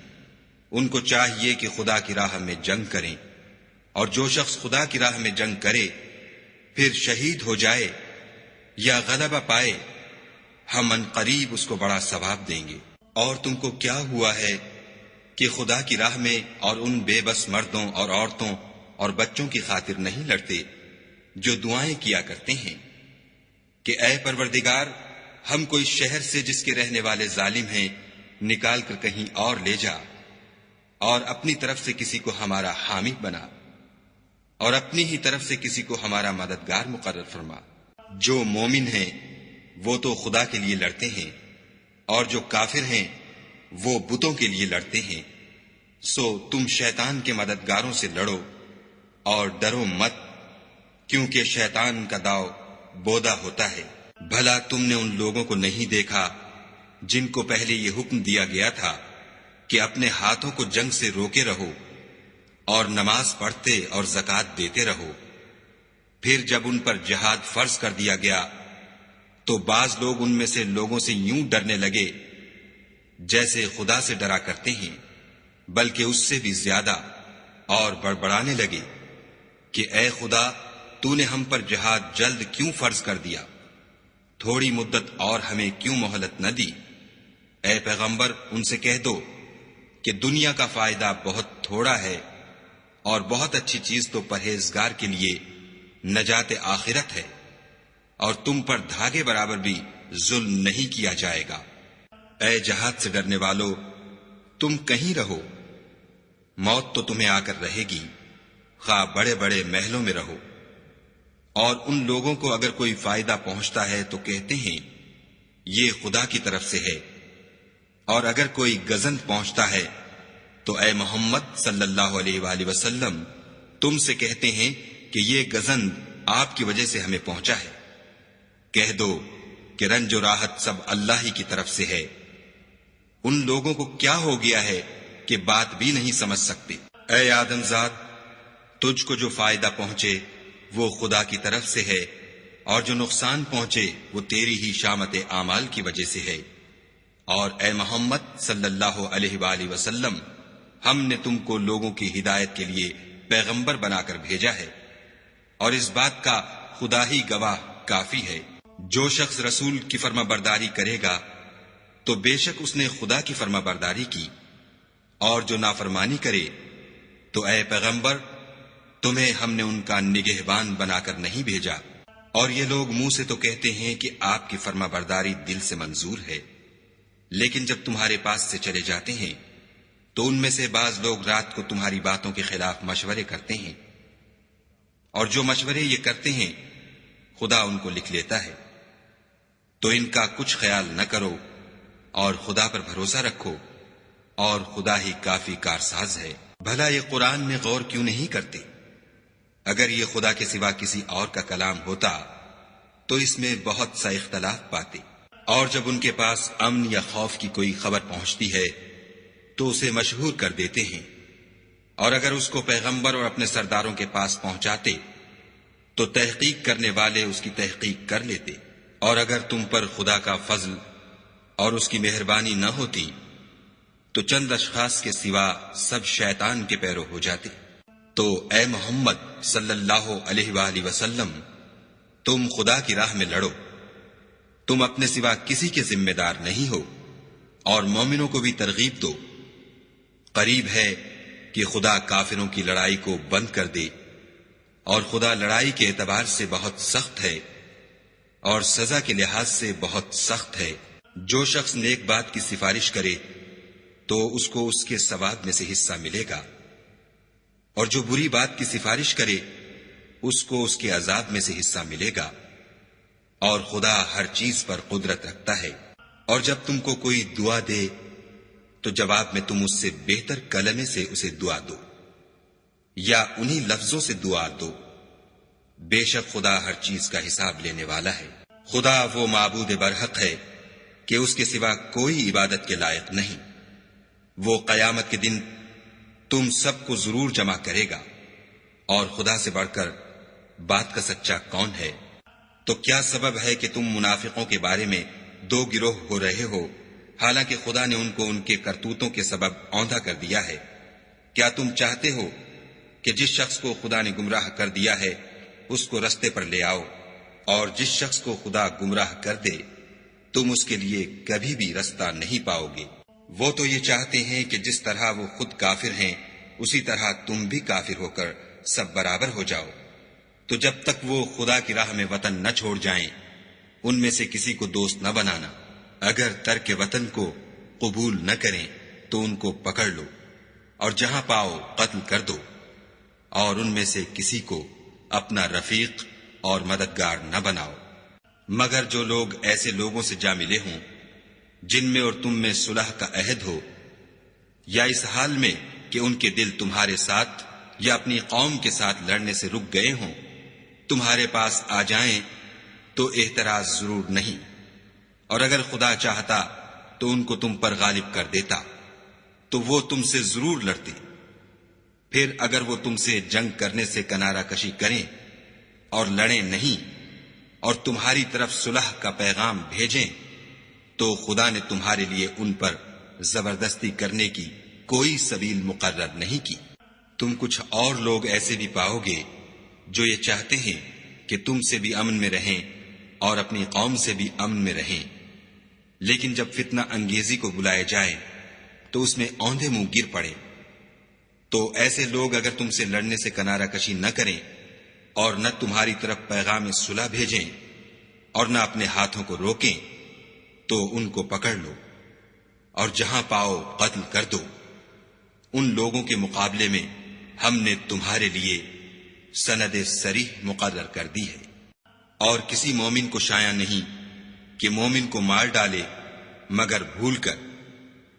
ان کو چاہیے کہ خدا کی راہ میں جنگ کریں، اور جو شخص خدا کی راہ میں جنگ کرے پھر شہید ہو جائے یا غلبہ پائے ہم ان قریب اس کو بڑا ثواب دیں گے۔ اور تم کو کیا ہوا ہے کہ خدا کی راہ میں اور ان بے بس مردوں اور عورتوں اور بچوں کی خاطر نہیں لڑتے جو دعائیں کیا کرتے ہیں کہ اے پروردگار، ہم کوئی شہر سے جس کے رہنے والے ظالم ہیں نکال کر کہیں اور لے جا، اور اپنی طرف سے کسی کو ہمارا حامی بنا، اور اپنی ہی طرف سے کسی کو ہمارا مددگار مقرر فرما۔ جو مومن ہیں وہ تو خدا کے لیے لڑتے ہیں، اور جو کافر ہیں وہ بتوں کے لیے لڑتے ہیں۔ سو تم شیطان کے مددگاروں سے لڑو اور ڈرو مت، کیونکہ شیطان کا داؤ بودا ہوتا ہے۔ بھلا تم نے ان لوگوں کو نہیں دیکھا جن کو پہلے یہ حکم دیا گیا تھا کہ اپنے ہاتھوں کو جنگ سے روکے رہو اور نماز پڑھتے اور زکوٰۃ دیتے رہو، پھر جب ان پر جہاد فرض کر دیا گیا تو بعض لوگ ان میں سے لوگوں سے یوں ڈرنے لگے جیسے خدا سے ڈرا کرتے ہیں، بلکہ اس سے بھی زیادہ، اور بڑبڑانے لگے کہ اے خدا، تو نے ہم پر جہاد جلد کیوں فرض کر دیا؟ تھوڑی مدت اور ہمیں کیوں مہلت نہ دی؟ اے پیغمبر، ان سے کہہ دو کہ دنیا کا فائدہ بہت تھوڑا ہے اور بہت اچھی چیز تو پرہیزگار کے لیے نجات آخرت ہے، اور تم پر دھاگے برابر بھی ظلم نہیں کیا جائے گا۔ اے جہاد سے ڈرنے والو، تم کہیں رہو، موت تو تمہیں آ کر رہے گی، خواہ بڑے بڑے محلوں میں رہو۔ اور ان لوگوں کو اگر کوئی فائدہ پہنچتا ہے تو کہتے ہیں یہ خدا کی طرف سے ہے، اور اگر کوئی گزند پہنچتا ہے تو اے محمد صلی اللہ علیہ وآلہ وسلم تم سے کہتے ہیں کہ یہ گزند آپ کی وجہ سے ہمیں پہنچا ہے۔ کہہ دو کہ رنج و راحت سب اللہ ہی کی طرف سے ہے۔ ان لوگوں کو کیا ہو گیا ہے کہ بات بھی نہیں سمجھ سکتے۔ اے آدم زاد، تجھ کو جو فائدہ پہنچے وہ خدا کی طرف سے ہے، اور جو نقصان پہنچے وہ تیری ہی شامت اعمال کی وجہ سے ہے۔ اور اے محمد صلی اللہ علیہ وآلہ وسلم، ہم نے تم کو لوگوں کی ہدایت کے لیے پیغمبر بنا کر بھیجا ہے، اور اس بات کا خدا ہی گواہ کافی ہے۔ جو شخص رسول کی فرما برداری کرے گا تو بے شک اس نے خدا کی فرما برداری کی، اور جو نافرمانی کرے تو اے پیغمبر تمہیں ہم نے ان کا نگہبان بنا کر نہیں بھیجا۔ اور یہ لوگ منہ سے تو کہتے ہیں کہ آپ کی فرما برداری دل سے منظور ہے، لیکن جب تمہارے پاس سے چلے جاتے ہیں تو ان میں سے بعض لوگ رات کو تمہاری باتوں کے خلاف مشورے کرتے ہیں، اور جو مشورے یہ کرتے ہیں خدا ان کو لکھ لیتا ہے۔ تو ان کا کچھ خیال نہ کرو اور خدا پر بھروسہ رکھو، اور خدا ہی کافی کارساز ہے۔ بھلا یہ قرآن میں غور کیوں نہیں کرتے؟ اگر یہ خدا کے سوا کسی اور کا کلام ہوتا تو اس میں بہت سا اختلاف پاتے۔ اور جب ان کے پاس امن یا خوف کی کوئی خبر پہنچتی ہے تو اسے مشہور کر دیتے ہیں، اور اگر اس کو پیغمبر اور اپنے سرداروں کے پاس پہنچاتے تو تحقیق کرنے والے اس کی تحقیق کر لیتے۔ اور اگر تم پر خدا کا فضل اور اس کی مہربانی نہ ہوتی تو چند اشخاص کے سوا سب شیطان کے پیرو ہو جاتے۔ تو اے محمد صلی اللہ علیہ وآلہ وسلم، تم خدا کی راہ میں لڑو، تم اپنے سوا کسی کے ذمہ دار نہیں ہو، اور مومنوں کو بھی ترغیب دو۔ قریب ہے کہ خدا کافروں کی لڑائی کو بند کر دے، اور خدا لڑائی کے اعتبار سے بہت سخت ہے اور سزا کے لحاظ سے بہت سخت ہے۔ جو شخص نیک بات کی سفارش کرے تو اس کو اس کے ثواب میں سے حصہ ملے گا، اور جو بری بات کی سفارش کرے اس کو اس کے عذاب میں سے حصہ ملے گا، اور خدا ہر چیز پر قدرت رکھتا ہے۔ اور جب تم کو کوئی دعا دے تو جواب میں تم اس سے بہتر کلمے سے اسے دعا دو، یا انہی لفظوں سے دعا دو۔ بے شک خدا ہر چیز کا حساب لینے والا ہے۔ خدا وہ معبود برحق ہے کہ اس کے سوا کوئی عبادت کے لائق نہیں۔ وہ قیامت کے دن تم سب کو ضرور جمع کرے گا، اور خدا سے بڑھ کر بات کا سچا کون ہے؟ تو کیا سبب ہے کہ تم منافقوں کے بارے میں دو گروہ ہو رہے ہو، حالانکہ خدا نے ان کو ان کے کرتوتوں کے سبب اوندھا کر دیا ہے؟ کیا تم چاہتے ہو کہ جس شخص کو خدا نے گمراہ کر دیا ہے اس کو رستے پر لے آؤ، اور جس شخص کو خدا گمراہ کر دے تم اس کے لیے کبھی بھی رستہ نہیں پاؤ گے؟ وہ تو یہ چاہتے ہیں کہ جس طرح وہ خود کافر ہیں اسی طرح تم بھی کافر ہو کر سب برابر ہو جاؤ۔ تو جب تک وہ خدا کی راہ میں وطن نہ چھوڑ جائیں ان میں سے کسی کو دوست نہ بنانا۔ اگر ترک وطن کو قبول نہ کریں تو ان کو پکڑ لو، اور جہاں پاؤ قتل کر دو، اور ان میں سے کسی کو اپنا رفیق اور مددگار نہ بناؤ، مگر جو لوگ ایسے لوگوں سے جا ملے ہوں جن میں اور تم میں صلح کا عہد ہو، یا اس حال میں کہ ان کے دل تمہارے ساتھ یا اپنی قوم کے ساتھ لڑنے سے رک گئے ہوں، تمہارے پاس آ جائیں تو اعتراض ضرور نہیں، اور اگر خدا چاہتا تو ان کو تم پر غالب کر دیتا تو وہ تم سے ضرور لڑتے۔ پھر اگر وہ تم سے جنگ کرنے سے کنارہ کشی کریں اور لڑیں نہیں اور تمہاری طرف صلح کا پیغام بھیجیں تو خدا نے تمہارے لیے ان پر زبردستی کرنے کی کوئی سبیل مقرر نہیں کی۔ تم کچھ اور لوگ ایسے بھی پاؤ گے جو یہ چاہتے ہیں کہ تم سے بھی امن میں رہیں اور اپنی قوم سے بھی امن میں رہیں، لیکن جب فتنہ انگیزی کو بلائے جائیں تو اس میں اوندھے منہ گر پڑے۔ تو ایسے لوگ اگر تم سے لڑنے سے کنارہ کشی نہ کریں اور نہ تمہاری طرف پیغام صلح بھیجیں اور نہ اپنے ہاتھوں کو روکیں تو ان کو پکڑ لو، اور جہاں پاؤ قتل کر دو۔ ان لوگوں کے مقابلے میں ہم نے تمہارے لیے سند صریح مقرر کر دی ہے، اور کسی مومن کو شایع نہیں کہ مومن کو مار ڈالے مگر بھول کر،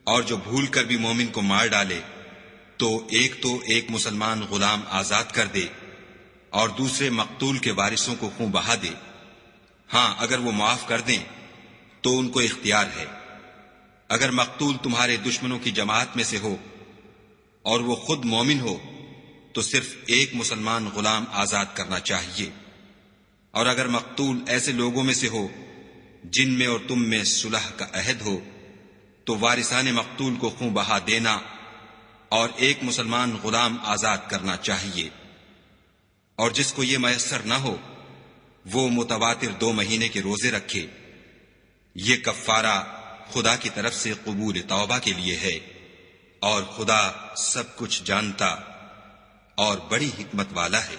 اور جو بھول کر بھی مومن کو مار ڈالے تو ایک مسلمان غلام آزاد کر دے اور دوسرے مقتول کے وارثوں کو خون بہا دے۔ ہاں اگر وہ معاف کر دیں تو ان کو اختیار ہے۔ اگر مقتول تمہارے دشمنوں کی جماعت میں سے ہو اور وہ خود مومن ہو تو صرف ایک مسلمان غلام آزاد کرنا چاہیے، اور اگر مقتول ایسے لوگوں میں سے ہو جن میں اور تم میں صلح کا عہد ہو تو وارثان مقتول کو خون بہا دینا اور ایک مسلمان غلام آزاد کرنا چاہیے، اور جس کو یہ میسر نہ ہو وہ متواتر 2 مہینے کے روزے رکھے۔ یہ کفارہ خدا کی طرف سے قبول توبہ کے لیے ہے، اور خدا سب کچھ جانتا اور بڑی حکمت والا ہے۔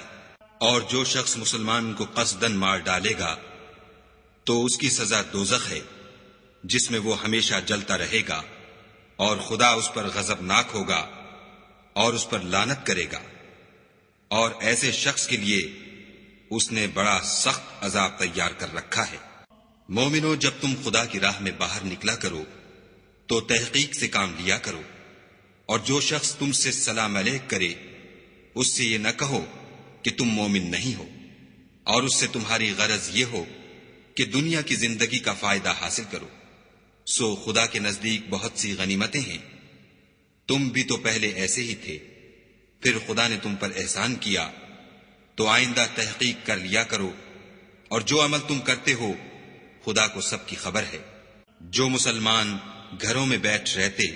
اور جو شخص مسلمان کو قصدن مار ڈالے گا تو اس کی سزا دوزخ ہے، جس میں وہ ہمیشہ جلتا رہے گا، اور خدا اس پر غضبناک ہوگا اور اس پر لعنت کرے گا، اور ایسے شخص کے لیے اس نے بڑا سخت عذاب تیار کر رکھا ہے۔ مومنو، جب تم خدا کی راہ میں باہر نکلا کرو تو تحقیق سے کام لیا کرو، اور جو شخص تم سے سلام علیک کرے اس سے یہ نہ کہو کہ تم مومن نہیں ہو، اور اس سے تمہاری غرض یہ ہو کہ دنیا کی زندگی کا فائدہ حاصل کرو۔ سو خدا کے نزدیک بہت سی غنیمتیں ہیں، تم بھی تو پہلے ایسے ہی تھے، پھر خدا نے تم پر احسان کیا، تو آئندہ تحقیق کر لیا کرو، اور جو عمل تم کرتے ہو خدا کو سب کی خبر ہے۔ جو مسلمان گھروں میں بیٹھ رہتے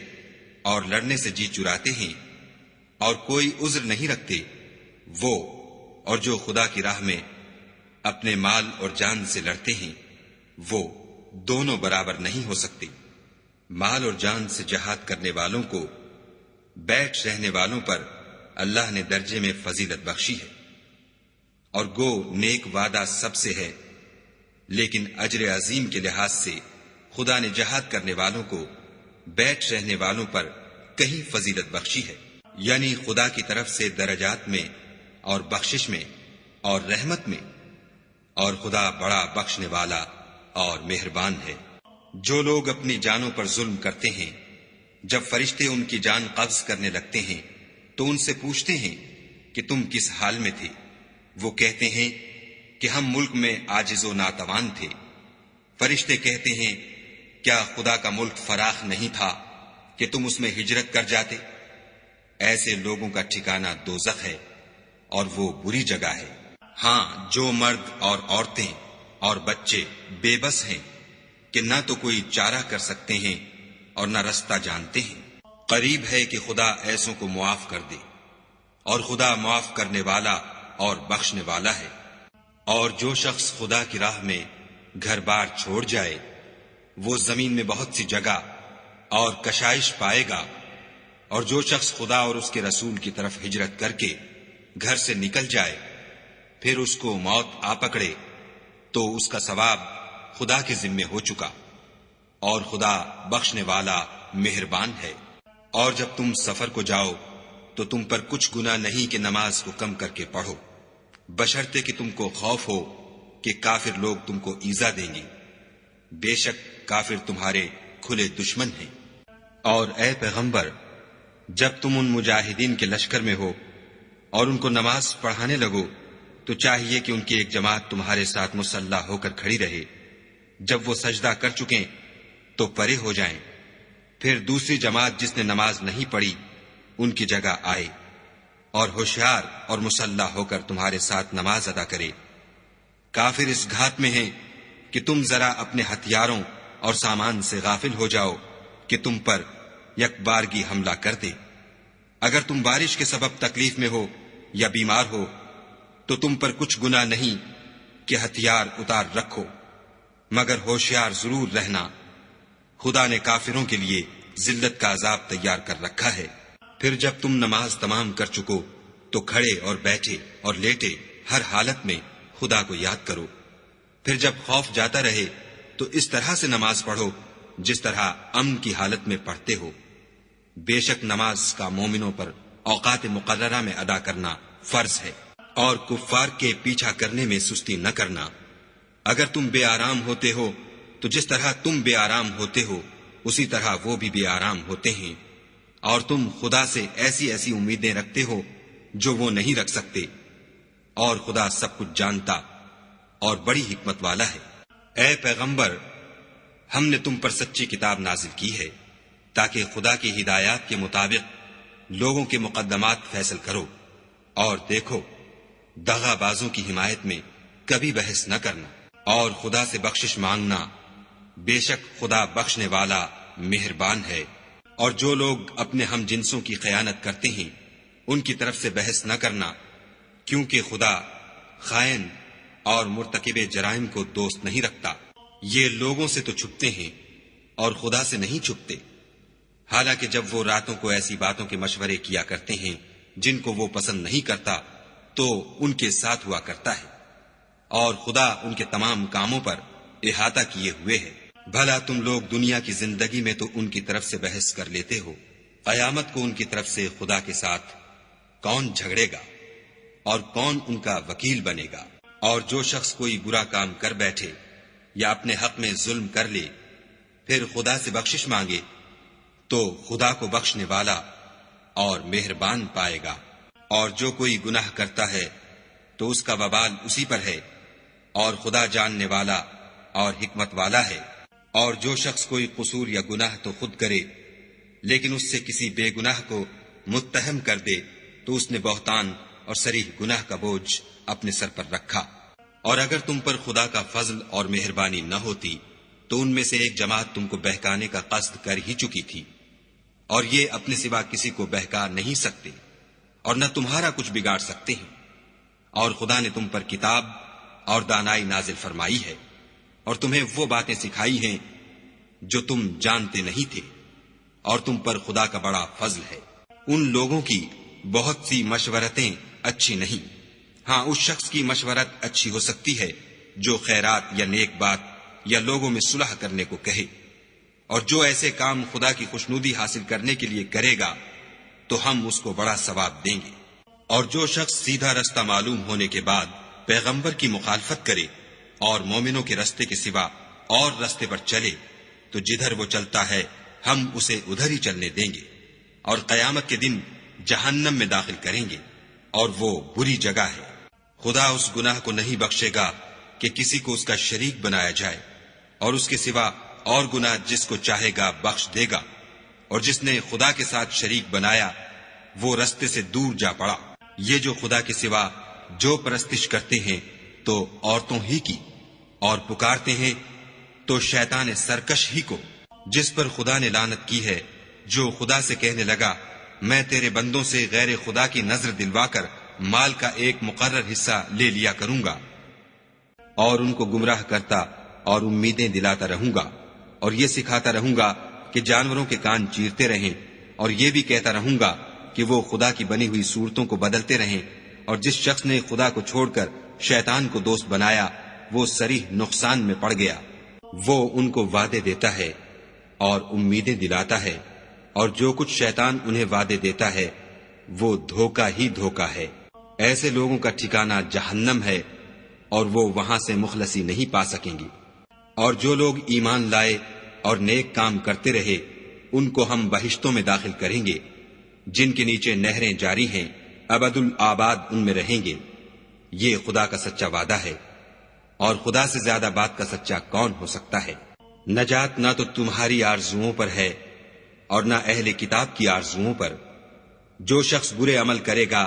اور لڑنے سے جی چراتے ہیں اور کوئی عذر نہیں رکھتے، وہ اور جو خدا کی راہ میں اپنے مال اور جان سے لڑتے ہیں وہ دونوں برابر نہیں ہو سکتے۔ مال اور جان سے جہاد کرنے والوں کو بیٹھ رہنے والوں پر اللہ نے درجے میں فضیلت بخشی ہے، اور گو نیک وعدہ سب سے ہے، لیکن اجر عظیم کے لحاظ سے خدا نے جہاد کرنے والوں کو بیٹھ رہنے والوں پر کہیں فضیلت بخشی ہے، یعنی خدا کی طرف سے درجات میں اور بخشش میں اور رحمت میں، اور خدا بڑا بخشنے والا اور مہربان ہے۔ جو لوگ اپنی جانوں پر ظلم کرتے ہیں، جب فرشتے ان کی جان قبض کرنے لگتے ہیں تو ان سے پوچھتے ہیں کہ تم کس حال میں تھے؟ وہ کہتے ہیں کہ ہم ملک میں عاجز و ناتوان تھے۔ فرشتے کہتے ہیں کیا خدا کا ملک فراخ نہیں تھا کہ تم اس میں ہجرت کر جاتے؟ ایسے لوگوں کا ٹھکانہ دوزخ ہے، اور وہ بری جگہ ہے۔ ہاں، جو مرد اور عورتیں اور بچے بے بس ہیں کہ نہ تو کوئی چارہ کر سکتے ہیں اور نہ رستہ جانتے ہیں، قریب ہے کہ خدا ایسوں کو معاف کر دے، اور خدا معاف کرنے والا اور بخشنے والا ہے۔ اور جو شخص خدا کی راہ میں گھر بار چھوڑ جائے وہ زمین میں بہت سی جگہ اور کشائش پائے گا، اور جو شخص خدا اور اس کے رسول کی طرف ہجرت کر کے گھر سے نکل جائے پھر اس کو موت آ پکڑے تو اس کا ثواب خدا کے ذمے ہو چکا، اور خدا بخشنے والا مہربان ہے۔ اور جب تم سفر کو جاؤ تو تم پر کچھ گناہ نہیں کہ نماز کو کم کر کے پڑھو، بشرطے کہ تم کو خوف ہو کہ کافر لوگ تم کو ایذا دیں گے، بے شک کافر تمہارے کھلے دشمن ہیں۔ اور اے پیغمبر، جب تم ان مجاہدین کے لشکر میں ہو اور ان کو نماز پڑھانے لگو تو چاہیے کہ ان کی ایک جماعت تمہارے ساتھ مسلح ہو کر کھڑی رہے، جب وہ سجدہ کر چکیں تو پرے ہو جائیں، پھر دوسری جماعت جس نے نماز نہیں پڑھی ان کی جگہ آئے، اور ہوشیار اور مسلح ہو کر تمہارے ساتھ نماز ادا کرے۔ کافر اس گھات میں ہیں کہ تم ذرا اپنے ہتھیاروں اور سامان سے غافل ہو جاؤ کہ تم پر یک بارگی حملہ کر دے۔ اگر تم بارش کے سبب تکلیف میں ہو یا بیمار ہو تو تم پر کچھ گناہ نہیں کہ ہتھیار اتار رکھو، مگر ہوشیار ضرور رہنا، خدا نے کافروں کے لیے ذلت کا عذاب تیار کر رکھا ہے۔ پھر جب تم نماز تمام کر چکو تو کھڑے اور بیٹھے اور لیٹے ہر حالت میں خدا کو یاد کرو، پھر جب خوف جاتا رہے تو اس طرح سے نماز پڑھو جس طرح امن کی حالت میں پڑھتے ہو۔ بے شک نماز کا مومنوں پر اوقات مقررہ میں ادا کرنا فرض ہے، اور کفار کے پیچھا کرنے میں سستی نہ کرنا۔ اگر تم بے آرام ہوتے ہو تو جس طرح تم بے آرام ہوتے ہو اسی طرح وہ بھی بے آرام ہوتے ہیں، اور تم خدا سے ایسی ایسی امیدیں رکھتے ہو جو وہ نہیں رکھ سکتے، اور خدا سب کچھ جانتا اور بڑی حکمت والا ہے۔ اے پیغمبر، ہم نے تم پر سچی کتاب نازل کی ہے تاکہ خدا کی ہدایات کے مطابق لوگوں کے مقدمات فیصل کرو، اور دیکھو، دغا بازوں کی حمایت میں کبھی بحث نہ کرنا، اور خدا سے بخشش مانگنا، بے شک خدا بخشنے والا مہربان ہے۔ اور جو لوگ اپنے ہم جنسوں کی خیانت کرتے ہیں ان کی طرف سے بحث نہ کرنا، کیونکہ خدا خائن اور مرتکب جرائم کو دوست نہیں رکھتا۔ یہ لوگوں سے تو چھپتے ہیں اور خدا سے نہیں چھپتے، حالانکہ جب وہ راتوں کو ایسی باتوں کے مشورے کیا کرتے ہیں جن کو وہ پسند نہیں کرتا تو ان کے ساتھ ہوا کرتا ہے، اور خدا ان کے تمام کاموں پر احاطہ کیے ہوئے ہے۔ بھلا تم لوگ دنیا کی زندگی میں تو ان کی طرف سے بحث کر لیتے ہو، قیامت کو ان کی طرف سے خدا کے ساتھ کون جھگڑے گا اور کون ان کا وکیل بنے گا؟ اور جو شخص کوئی برا کام کر بیٹھے یا اپنے حق میں ظلم کر لے پھر خدا سے بخشش مانگے تو خدا کو بخشنے والا اور مہربان پائے گا۔ اور جو کوئی گناہ کرتا ہے تو اس کا وبال اسی پر ہے، اور خدا جاننے والا اور حکمت والا ہے۔ اور جو شخص کوئی قصور یا گناہ تو خود کرے لیکن اس سے کسی بے گناہ کو متہم کر دے تو اس نے بہتان اور صریح گناہ کا بوجھ اپنے سر پر رکھا۔ اور اگر تم پر خدا کا فضل اور مہربانی نہ ہوتی تو ان میں سے ایک جماعت تم کو بہکانے کا قصد کر ہی چکی تھی، اور یہ اپنے سوا کسی کو بہکا نہیں سکتے اور نہ تمہارا کچھ بگاڑ سکتے ہیں۔ اور خدا نے تم پر کتاب اور دانائی نازل فرمائی ہے، اور تمہیں وہ باتیں سکھائی ہیں جو تم جانتے نہیں تھے، اور تم پر خدا کا بڑا فضل ہے۔ ان لوگوں کی بہت سی مشورتیں اچھی نہیں، ہاں اس شخص کی مشورت اچھی ہو سکتی ہے جو خیرات یا نیک بات یا لوگوں میں صلح کرنے کو کہے، اور جو ایسے کام خدا کی خوشنودی حاصل کرنے کے لیے کرے گا تو ہم اس کو بڑا ثواب دیں گے۔ اور جو شخص سیدھا رستہ معلوم ہونے کے بعد پیغمبر کی مخالفت کرے اور مومنوں کے رستے کے سوا اور رستے پر چلے تو جدھر وہ چلتا ہے ہم اسے ادھر ہی چلنے دیں گے، اور قیامت کے دن جہنم میں داخل کریں گے، اور وہ بری جگہ ہے۔ خدا اس گناہ کو نہیں بخشے گا کہ کسی کو اس کا شریک بنایا جائے، اور اس کے سوا اور گناہ جس کو چاہے گا بخش دے گا، اور جس نے خدا کے ساتھ شریک بنایا وہ رستے سے دور جا پڑا۔ یہ جو خدا کے سوا جو پرستش کرتے ہیں تو عورتوں ہی کی، اور پکارتے ہیں تو شیطان سرکش ہی کو، جس پر خدا نے لعنت کی ہے، جو خدا سے کہنے لگا میں تیرے بندوں سے غیر خدا کی نظر دلوا کر مال کا ایک مقرر حصہ لے لیا کروں گا، اور ان کو گمراہ کرتا اور امیدیں دلاتا رہوں گا، اور یہ سکھاتا رہوں گا کہ جانوروں کے کان چیرتے رہیں، اور یہ بھی کہتا رہوں گا کہ وہ خدا کی بنی ہوئی صورتوں کو بدلتے رہیں، اور جس شخص نے خدا کو چھوڑ کر شیطان کو دوست بنایا وہ صریح نقصان میں پڑ گیا۔ وہ ان کو وعدے دیتا ہے اور امیدیں دلاتا ہے، اور جو کچھ شیطان انہیں وعدے دیتا ہے وہ دھوکہ ہی دھوکہ ہے۔ ایسے لوگوں کا ٹھکانہ جہنم ہے، اور وہ وہاں سے مخلصی نہیں پا سکیں گے۔ اور جو لوگ ایمان لائے اور نیک کام کرتے رہے ان کو ہم بہشتوں میں داخل کریں گے جن کے نیچے نہریں جاری ہیں، ابد الآباد ان میں رہیں گے۔ یہ خدا کا سچا وعدہ ہے، اور خدا سے زیادہ بات کا سچا کون ہو سکتا ہے؟ نجات نہ تو تمہاری آرزوؤں پر ہے اور نہ اہل کتاب کی آرزوؤں پر۔ جو شخص برے عمل کرے گا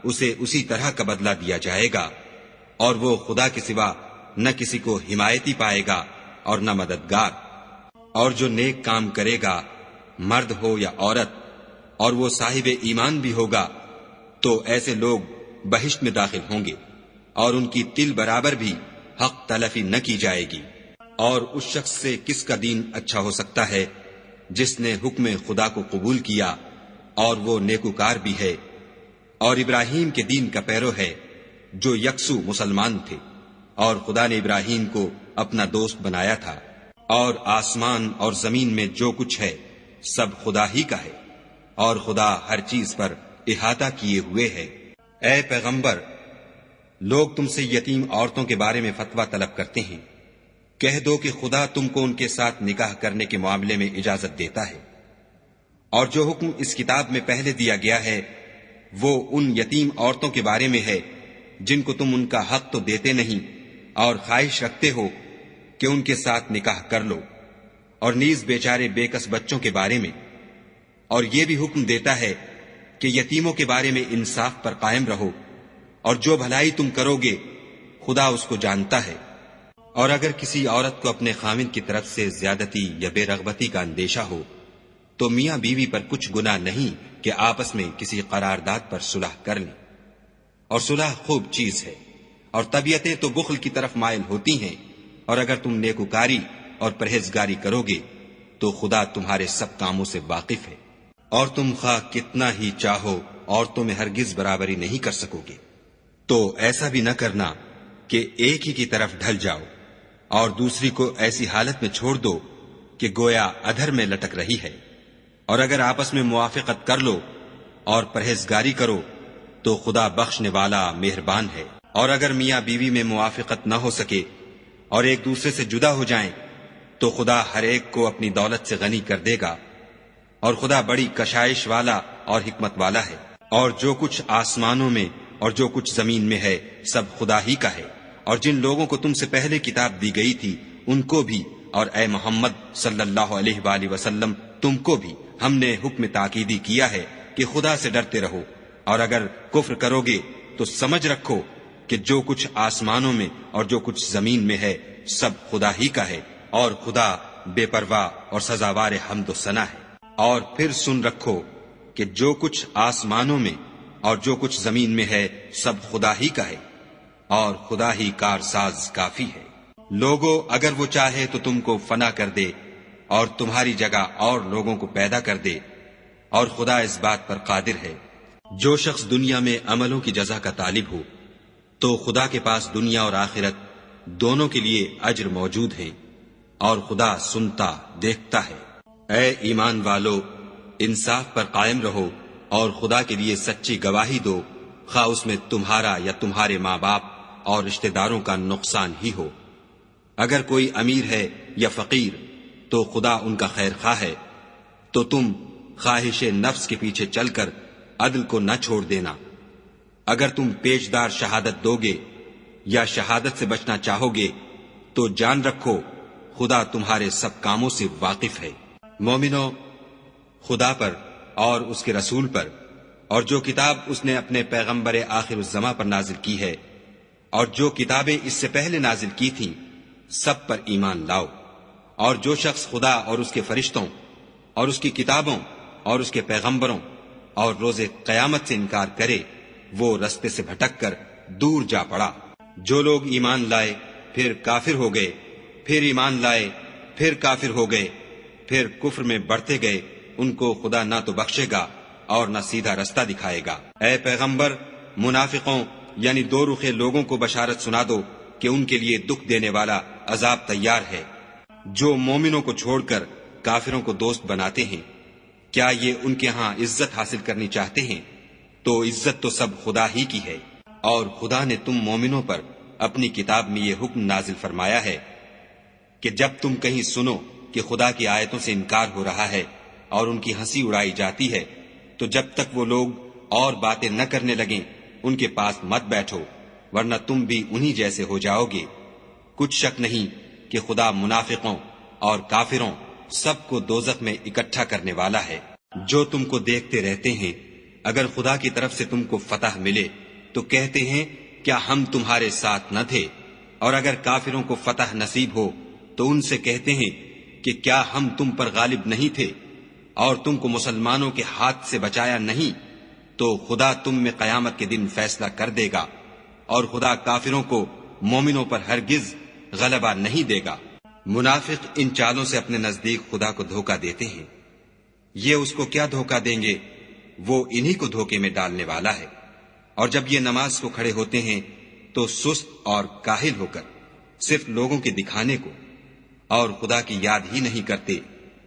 اسے اسی طرح کا بدلہ دیا جائے گا، اور وہ خدا کے سوا نہ کسی کو حمایتی پائے گا اور نہ مددگار۔ اور جو نیک کام کرے گا مرد ہو یا عورت اور وہ صاحب ایمان بھی ہوگا تو ایسے لوگ بہشت میں داخل ہوں گے، اور ان کی تل برابر بھی حق تلفی نہ کی جائے گی۔ اور اس شخص سے کس کا دین اچھا ہو سکتا ہے جس نے حکم خدا کو قبول کیا اور وہ نیکوکار بھی ہے، اور ابراہیم کے دین کا پیرو ہے جو یکسو مسلمان تھے، اور خدا نے ابراہیم کو اپنا دوست بنایا تھا۔ اور آسمان اور زمین میں جو کچھ ہے سب خدا ہی کا ہے، اور خدا ہر چیز پر احاطہ کیے ہوئے ہے۔ اے پیغمبر، لوگ تم سے یتیم عورتوں کے بارے میں فتویٰ طلب کرتے ہیں، کہہ دو کہ خدا تم کو ان کے ساتھ نکاح کرنے کے معاملے میں اجازت دیتا ہے، اور جو حکم اس کتاب میں پہلے دیا گیا ہے وہ ان یتیم عورتوں کے بارے میں ہے جن کو تم ان کا حق تو دیتے نہیں اور خواہش رکھتے ہو کہ ان کے ساتھ نکاح کر لو، اور نیز بیچارے بے کس بچوں کے بارے میں۔ اور یہ بھی حکم دیتا ہے کہ یتیموں کے بارے میں انصاف پر قائم رہو، اور جو بھلائی تم کرو گے خدا اس کو جانتا ہے۔ اور اگر کسی عورت کو اپنے خاوند کی طرف سے زیادتی یا بے رغبتی کا اندیشہ ہو تو میاں بیوی پر کچھ گناہ نہیں کہ آپس میں کسی قرارداد پر صلح کر لیں، اور صلح خوب چیز ہے، اور طبیعتیں تو بخل کی طرف مائل ہوتی ہیں، اور اگر تم نیکوکاری اور پرہیزگاری کرو گے تو خدا تمہارے سب کاموں سے واقف ہے، اور تم خواہ کتنا ہی چاہو عورتوں میں ہرگز برابری نہیں کر سکو گے۔ تو ایسا بھی نہ کرنا کہ ایک ہی کی طرف ڈھل جاؤ اور دوسری کو ایسی حالت میں چھوڑ دو کہ گویا ادھر میں لٹک رہی ہے، اور اگر آپس میں موافقت کر لو اور پرہیزگاری کرو تو خدا بخشنے والا مہربان ہے۔ اور اگر میاں بیوی میں موافقت نہ ہو سکے اور ایک دوسرے سے جدا ہو جائیں تو خدا ہر ایک کو اپنی دولت سے غنی کر دے گا، اور خدا بڑی کشائش والا اور حکمت والا ہے۔ اور جو کچھ آسمانوں میں اور جو کچھ زمین میں ہے سب خدا ہی کا ہے، اور جن لوگوں کو تم سے پہلے کتاب دی گئی تھی ان کو بھی، اور اے محمد صلی اللہ علیہ وآلہ وسلم تم کو بھی ہم نے حکم تاکیدی کیا ہے کہ خدا سے ڈرتے رہو، اور اگر کفر کرو گے تو سمجھ رکھو کہ جو کچھ آسمانوں میں اور جو کچھ زمین میں ہے سب خدا ہی کا ہے، اور خدا بے پرواہ اور سزاوار حمد و ثنا ہے۔ اور پھر سن رکھو کہ جو کچھ آسمانوں میں اور جو کچھ زمین میں ہے سب خدا ہی کا ہے، اور خدا ہی کارساز کافی ہے۔ لوگو اگر وہ چاہے تو تم کو فنا کر دے اور تمہاری جگہ اور لوگوں کو پیدا کر دے، اور خدا اس بات پر قادر ہے۔ جو شخص دنیا میں عملوں کی جزا کا طالب ہو تو خدا کے پاس دنیا اور آخرت دونوں کے لیے اجر موجود ہے، اور خدا سنتا دیکھتا ہے۔ اے ایمان والو، انصاف پر قائم رہو اور خدا کے لیے سچی گواہی دو، خواہ اس میں تمہارا یا تمہارے ماں باپ اور رشتہ داروں کا نقصان ہی ہو۔ اگر کوئی امیر ہے یا فقیر تو خدا ان کا خیر خواہ ہے، تو تم خواہش نفس کے پیچھے چل کر عدل کو نہ چھوڑ دینا۔ اگر تم پیشدار شہادت دو گے یا شہادت سے بچنا چاہو گے تو جان رکھو خدا تمہارے سب کاموں سے واقف ہے۔ مومنو، خدا پر اور اس کے رسول پر اور جو کتاب اس نے اپنے پیغمبر آخر الزماں پر نازل کی ہے اور جو کتابیں اس سے پہلے نازل کی تھیں سب پر ایمان لاؤ۔ اور جو شخص خدا اور اس کے فرشتوں اور اس کی کتابوں اور اس کے پیغمبروں اور روز قیامت سے انکار کرے وہ رستے سے بھٹک کر دور جا پڑا۔ جو لوگ ایمان لائے پھر کافر ہو گئے، پھر ایمان لائے پھر کافر ہو گئے، پھر کفر میں بڑھتے گئے، ان کو خدا نہ تو بخشے گا اور نہ سیدھا رستہ دکھائے گا۔ اے پیغمبر، منافقوں یعنی دو رخے لوگوں کو بشارت سنا دو کہ ان کے لیے دکھ دینے والا عذاب تیار ہے۔ جو مومنوں کو چھوڑ کر کافروں کو دوست بناتے ہیں، کیا یہ ان کے ہاں عزت حاصل کرنی چاہتے ہیں؟ تو عزت تو سب خدا ہی کی ہے۔ اور خدا نے تم مومنوں پر اپنی کتاب میں یہ حکم نازل فرمایا ہے کہ جب تم کہیں سنو کہ خدا کی آیتوں سے انکار ہو رہا ہے اور ان کی ہنسی اڑائی جاتی ہے تو جب تک وہ لوگ اور باتیں نہ کرنے لگیں ان کے پاس مت بیٹھو، ورنہ تم بھی انہی جیسے ہو جاؤ گے۔ کچھ شک نہیں کہ خدا منافقوں اور کافروں سب کو دوزخ میں اکٹھا کرنے والا ہے۔ جو تم کو دیکھتے رہتے ہیں، اگر خدا کی طرف سے تم کو فتح ملے تو کہتے ہیں کیا ہم تمہارے ساتھ نہ تھے، اور اگر کافروں کو فتح نصیب ہو تو ان سے کہتے ہیں کہ کیا ہم تم پر غالب نہیں تھے اور تم کو مسلمانوں کے ہاتھ سے بچایا نہیں؟ تو خدا تم میں قیامت کے دن فیصلہ کر دے گا، اور خدا کافروں کو مومنوں پر ہرگز غلبہ نہیں دے گا۔ منافق ان چالوں سے اپنے نزدیک خدا کو دھوکہ دیتے ہیں، یہ اس کو کیا دھوکہ دیں گے، وہ انہی کو دھوکے میں ڈالنے والا ہے۔ اور جب یہ نماز کو کھڑے ہوتے ہیں تو سست اور کاہل ہو کر صرف لوگوں کے دکھانے کو اور خدا کی یاد ہی نہیں کرتے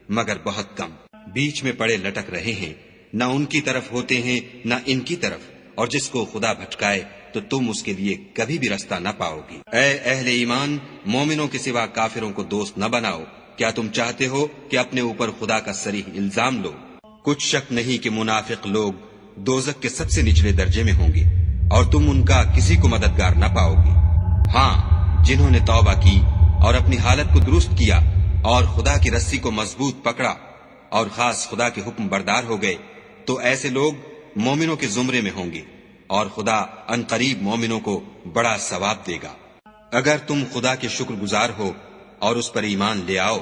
مگر بہت کم، بیچ میں پڑے لٹک رہے ہیں، نہ ان کی طرف ہوتے ہیں نہ ان کی طرف، اور جس کو خدا بھٹکائے تو تم اس کے لیے کبھی بھی رستہ نہ پاؤ گی۔ اے اہل ایمان، مومنوں کے سوا کافروں کو دوست نہ بناؤ۔ کیا تم چاہتے ہو کہ اپنے اوپر خدا کا صریح الزام لو؟ کچھ شک نہیں کہ منافق لوگ دوزخ کے سب سے نچلے درجے میں ہوں گے، اور تم ان کا کسی کو مددگار نہ پاؤ گے۔ ہاں، جنہوں نے توبہ کی اور اپنی حالت کو درست کیا اور خدا کی رسی کو مضبوط پکڑا اور خاص خدا کے حکم بردار ہو گئے، تو ایسے لوگ مومنوں کے زمرے میں ہوں گے، اور خدا عنقریب مومنوں کو بڑا ثواب دے گا۔ اگر تم خدا کے شکر گزار ہو اور اس پر ایمان لے آؤ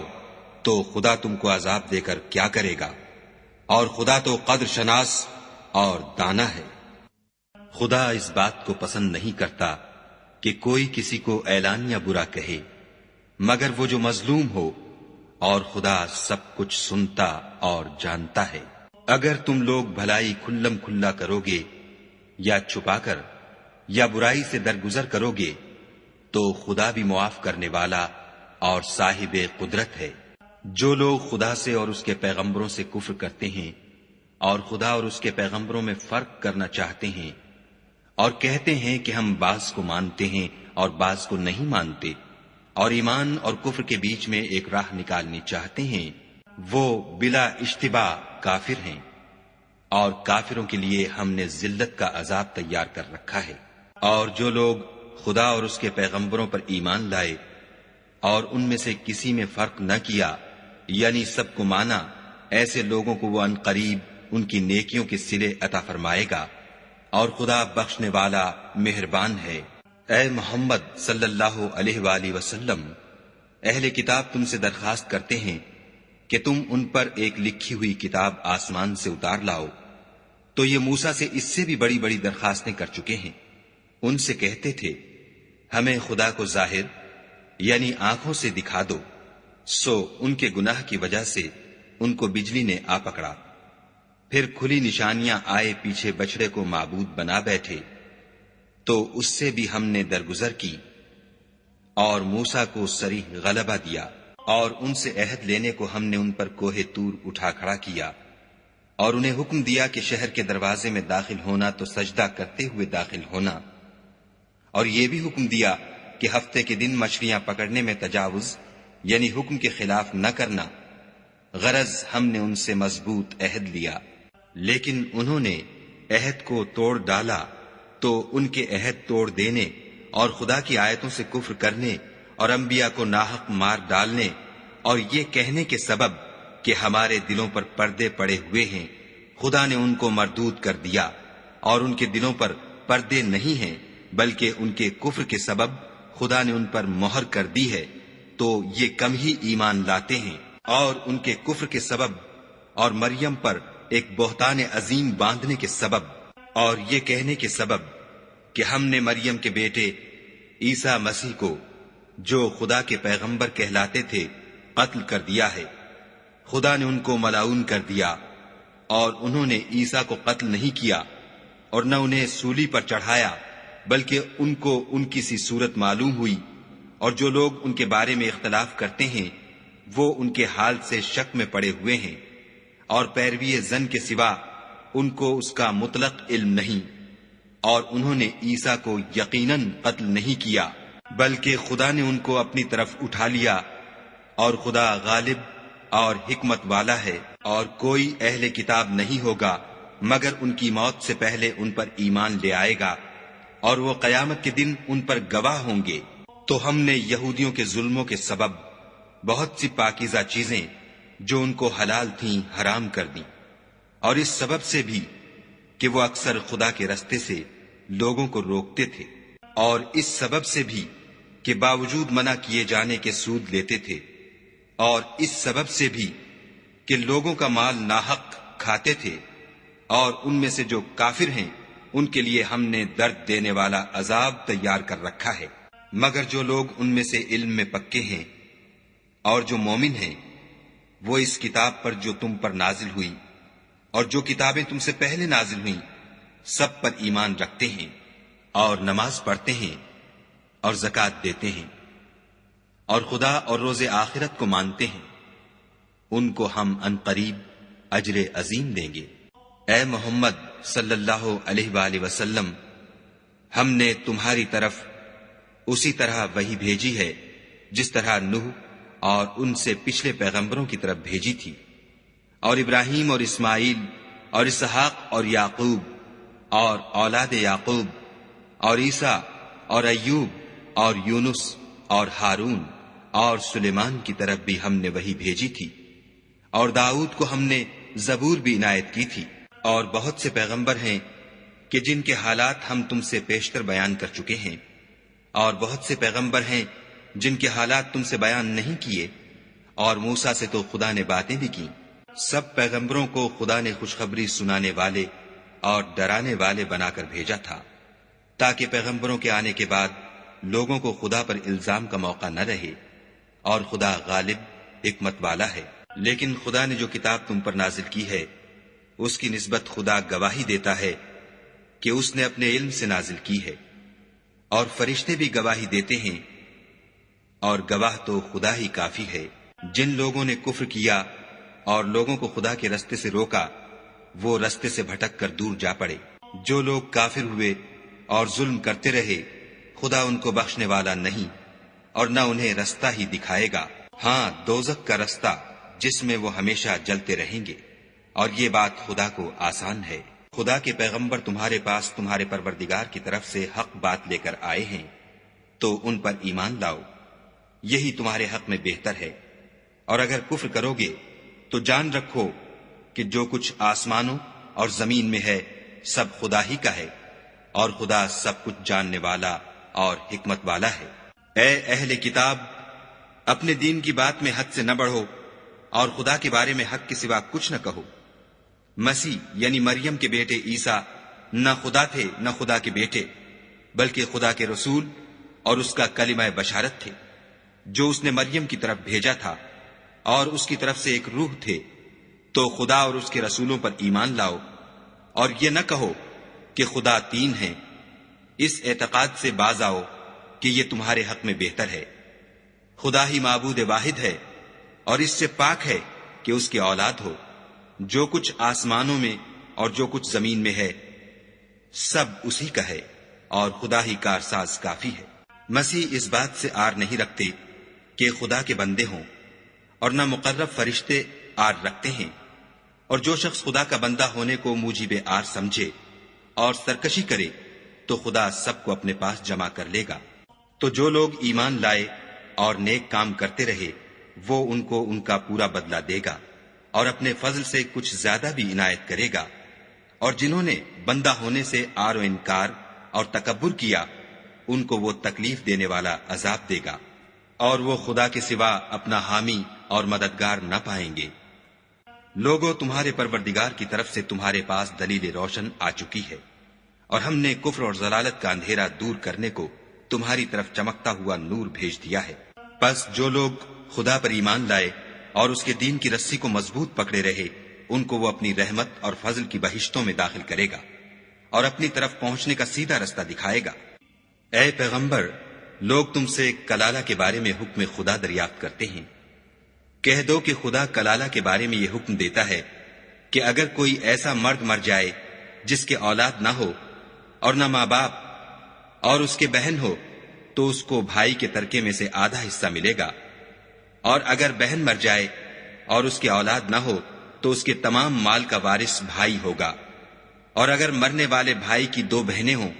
تو خدا تم کو عذاب دے کر کیا کرے گا، اور خدا تو قدر شناس اور دانا ہے۔ خدا اس بات کو پسند نہیں کرتا کہ کوئی کسی کو اعلانیہ برا کہے مگر وہ جو مظلوم ہو، اور خدا سب کچھ سنتا اور جانتا ہے۔ اگر تم لوگ بھلائی کھلم کھلا کرو گے یا چھپا کر یا برائی سے درگزر کرو گے تو خدا بھی معاف کرنے والا اور صاحب قدرت ہے۔ جو لوگ خدا سے اور اس کے پیغمبروں سے کفر کرتے ہیں اور خدا اور اس کے پیغمبروں میں فرق کرنا چاہتے ہیں اور کہتے ہیں کہ ہم بعض کو مانتے ہیں اور بعض کو نہیں مانتے، اور ایمان اور کفر کے بیچ میں ایک راہ نکالنی چاہتے ہیں، وہ بلا اشتباہ کافر ہیں، اور کافروں کے لیے ہم نے ذلت کا عذاب تیار کر رکھا ہے۔ اور جو لوگ خدا اور اس کے پیغمبروں پر ایمان لائے اور ان میں سے کسی میں فرق نہ کیا، یعنی سب کو مانا، ایسے لوگوں کو وہ عنقریب ان کی نیکیوں کے صلے عطا فرمائے گا، اور خدا بخشنے والا مہربان ہے۔ اے محمد صلی اللہ علیہ وآلہ وسلم، اہل کتاب تم سے درخواست کرتے ہیں کہ تم ان پر ایک لکھی ہوئی کتاب آسمان سے اتار لاؤ، تو یہ موسیٰ سے اس سے بھی بڑی بڑی درخواستیں کر چکے ہیں۔ ان سے کہتے تھے ہمیں خدا کو ظاہر یعنی آنکھوں سے دکھا دو، سو ان کے گناہ کی وجہ سے ان کو بجلی نے آ پکڑا، پھر کھلی نشانیاں آئے پیچھے بچڑے کو معبود بنا بیٹھے، تو اس سے بھی ہم نے درگزر کی اور موسیٰ کو صریح غلبہ دیا، اور ان سے عہد لینے کو ہم نے ان پر کوہ طور اٹھا کھڑا کیا، اور انہیں حکم دیا کہ شہر کے دروازے میں داخل ہونا تو سجدہ کرتے ہوئے داخل ہونا، اور یہ بھی حکم دیا کہ ہفتے کے دن مچھلیاں پکڑنے میں تجاوز یعنی حکم کے خلاف نہ کرنا، غرض ہم نے ان سے مضبوط عہد لیا، لیکن انہوں نے عہد کو توڑ ڈالا، تو ان کے عہد توڑ دینے اور خدا کی آیتوں سے کفر کرنے اور انبیاء کو ناحق مار ڈالنے اور یہ کہنے کے سبب کہ ہمارے دلوں پر پردے پڑے ہوئے ہیں، خدا نے ان کو مردود کر دیا، اور ان کے دلوں پر پردے نہیں ہیں بلکہ ان کے کفر کے سبب خدا نے ان پر مہر کر دی ہے، تو یہ کم ہی ایمان لاتے ہیں۔ اور ان کے کفر کے سبب اور مریم پر ایک بہتان عظیم باندھنے کے سبب اور یہ کہنے کے سبب کہ ہم نے مریم کے بیٹے عیسیٰ مسیح کو جو خدا کے پیغمبر کہلاتے تھے قتل کر دیا ہے، خدا نے ان کو ملعون کر دیا، اور انہوں نے عیسیٰ کو قتل نہیں کیا اور نہ انہیں سولی پر چڑھایا، بلکہ ان کو ان کی سی صورت معلوم ہوئی، اور جو لوگ ان کے بارے میں اختلاف کرتے ہیں وہ ان کے حال سے شک میں پڑے ہوئے ہیں، اور پیروی زن کے سوا ان کو اس کا مطلق علم نہیں، اور انہوں نے عیسیٰ کو یقیناً قتل نہیں کیا بلکہ خدا نے ان کو اپنی طرف اٹھا لیا، اور خدا غالب اور حکمت والا ہے۔ اور کوئی اہل کتاب نہیں ہوگا مگر ان کی موت سے پہلے ان پر ایمان لے آئے گا، اور وہ قیامت کے دن ان پر گواہ ہوں گے۔ تو ہم نے یہودیوں کے ظلموں کے سبب بہت سی پاکیزہ چیزیں جو ان کو حلال تھیں حرام کر دیں، اور اس سبب سے بھی کہ وہ اکثر خدا کے رستے سے لوگوں کو روکتے تھے، اور اس سبب سے بھی کہ باوجود منع کیے جانے کے سود لیتے تھے، اور اس سبب سے بھی کہ لوگوں کا مال ناحق کھاتے تھے، اور ان میں سے جو کافر ہیں ان کے لیے ہم نے درد دینے والا عذاب تیار کر رکھا ہے۔ مگر جو لوگ ان میں سے علم میں پکے ہیں اور جو مومن ہیں، وہ اس کتاب پر جو تم پر نازل ہوئی اور جو کتابیں تم سے پہلے نازل ہوئیں سب پر ایمان رکھتے ہیں، اور نماز پڑھتے ہیں اور زکوٰۃ دیتے ہیں، اور خدا اور روز آخرت کو مانتے ہیں، ان کو ہم عنقریب اجر عظیم دیں گے۔ اے محمد صلی اللہ علیہ وآلہ وسلم، ہم نے تمہاری طرف اسی طرح وحی بھیجی ہے جس طرح نوح اور ان سے پچھلے پیغمبروں کی طرف بھیجی تھی، اور ابراہیم اور اسماعیل اور اسحاق اور یعقوب اور اولاد یعقوب اور عیسیٰ اور ایوب اور یونس اور ہارون اور سلیمان کی طرف بھی ہم نے وحی بھیجی تھی، اور داؤد کو ہم نے زبور بھی عنایت کی تھی، اور بہت سے پیغمبر ہیں کہ جن کے حالات ہم تم سے پیشتر بیان کر چکے ہیں، اور بہت سے پیغمبر ہیں جن کے حالات تم سے بیان نہیں کیے، اور موسیٰ سے تو خدا نے باتیں بھی کی۔ سب پیغمبروں کو خدا نے خوشخبری سنانے والے اور ڈرانے والے بنا کر بھیجا تھا، تاکہ پیغمبروں کے آنے کے بعد لوگوں کو خدا پر الزام کا موقع نہ رہے، اور خدا غالب حکمت والا ہے۔ لیکن خدا نے جو کتاب تم پر نازل کی ہے، اس کی نسبت خدا گواہی دیتا ہے کہ اس نے اپنے علم سے نازل کی ہے، اور فرشتے بھی گواہی دیتے ہیں، اور گواہ تو خدا ہی کافی ہے۔ جن لوگوں نے کفر کیا اور لوگوں کو خدا کے رستے سے روکا، وہ رستے سے بھٹک کر دور جا پڑے۔ جو لوگ کافر ہوئے اور ظلم کرتے رہے، خدا ان کو بخشنے والا نہیں، اور نہ انہیں رستہ ہی دکھائے گا۔ ہاں، دوزخ کا رستہ جس میں وہ ہمیشہ جلتے رہیں گے، اور یہ بات خدا کو آسان ہے۔ خدا کے پیغمبر تمہارے پاس تمہارے پروردگار کی طرف سے حق بات لے کر آئے ہیں، تو ان پر ایمان لاؤ، یہی تمہارے حق میں بہتر ہے۔ اور اگر کفر کرو گے تو جان رکھو کہ جو کچھ آسمانوں اور زمین میں ہے سب خدا ہی کا ہے، اور خدا سب کچھ جاننے والا اور حکمت والا ہے۔ اے اہل کتاب، اپنے دین کی بات میں حد سے نہ بڑھو، اور خدا کے بارے میں حق کے سوا کچھ نہ کہو۔ مسیح یعنی مریم کے بیٹے عیسیٰ نہ خدا تھے نہ خدا کے بیٹے، بلکہ خدا کے رسول اور اس کا کلمہ بشارت تھے، جو اس نے مریم کی طرف بھیجا تھا، اور اس کی طرف سے ایک روح تھے۔ تو خدا اور اس کے رسولوں پر ایمان لاؤ، اور یہ نہ کہو کہ خدا تین ہیں۔ اس اعتقاد سے باز آؤ کہ یہ تمہارے حق میں بہتر ہے۔ خدا ہی معبود واحد ہے، اور اس سے پاک ہے کہ اس کی اولاد ہو۔ جو کچھ آسمانوں میں اور جو کچھ زمین میں ہے سب اسی کا ہے، اور خدا ہی کارساز کافی ہے۔ مسیح اس بات سے آر نہیں رکھتے کہ خدا کے بندے ہوں، اور نہ مقرب فرشتے آر رکھتے ہیں، اور جو شخص خدا کا بندہ ہونے کو موجب آر سمجھے اور سرکشی کرے تو خدا سب کو اپنے پاس جمع کر لے گا۔ تو جو لوگ ایمان لائے اور نیک کام کرتے رہے، وہ ان کو ان کا پورا بدلہ دے گا، اور اپنے فضل سے کچھ زیادہ بھی عنایت کرے گا۔ اور جنہوں نے بندہ ہونے سے آر و انکار اور تکبر کیا، ان کو وہ تکلیف دینے والا عذاب دے گا، اور وہ خدا کے سوا اپنا حامی اور مددگار نہ پائیں گے۔ لوگوں، تمہارے پروردگار کی طرف سے تمہارے پاس دلیل روشن آ چکی ہے، اور ہم نے کفر اور ضلالت کا اندھیرا دور کرنے کو تمہاری طرف چمکتا ہوا نور بھیج دیا ہے۔ پس جو لوگ خدا پر ایمان لائے اور اس کے دین کی رسی کو مضبوط پکڑے رہے، ان کو وہ اپنی رحمت اور فضل کی بہشتوں میں داخل کرے گا، اور اپنی طرف پہنچنے کا سیدھا رستہ دکھائے گا۔ اے پیغمبر، لوگ تم سے کلالہ کے بارے میں حکم خدا دریافت کرتے ہیں۔ کہہ دو کہ خدا کلالہ کے بارے میں یہ حکم دیتا ہے کہ اگر کوئی ایسا مرد مر جائے جس کے اولاد نہ ہو اور نہ ماں باپ، اور اس کے بہن ہو، تو اس کو بھائی کے ترکے میں سے آدھا حصہ ملے گا۔ اور اگر بہن مر جائے اور اس کے اولاد نہ ہو تو اس کے تمام مال کا وارث بھائی ہوگا۔ اور اگر مرنے والے بھائی کی دو بہنیں ہوں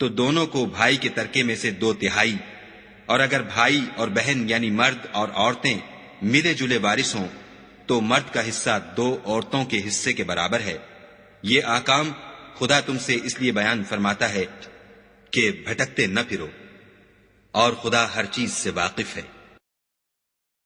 تو دونوں کو بھائی کے ترکے میں سے 2/3، اور اگر بھائی اور بہن یعنی مرد اور عورتیں ملے جلے وارث ہوں تو مرد کا حصہ 2 عورتوں کے حصے کے برابر ہے۔ یہ احکام خدا تم سے اس لیے بیان فرماتا ہے کہ بھٹکتے نہ پھرو، اور خدا ہر چیز سے واقف ہے۔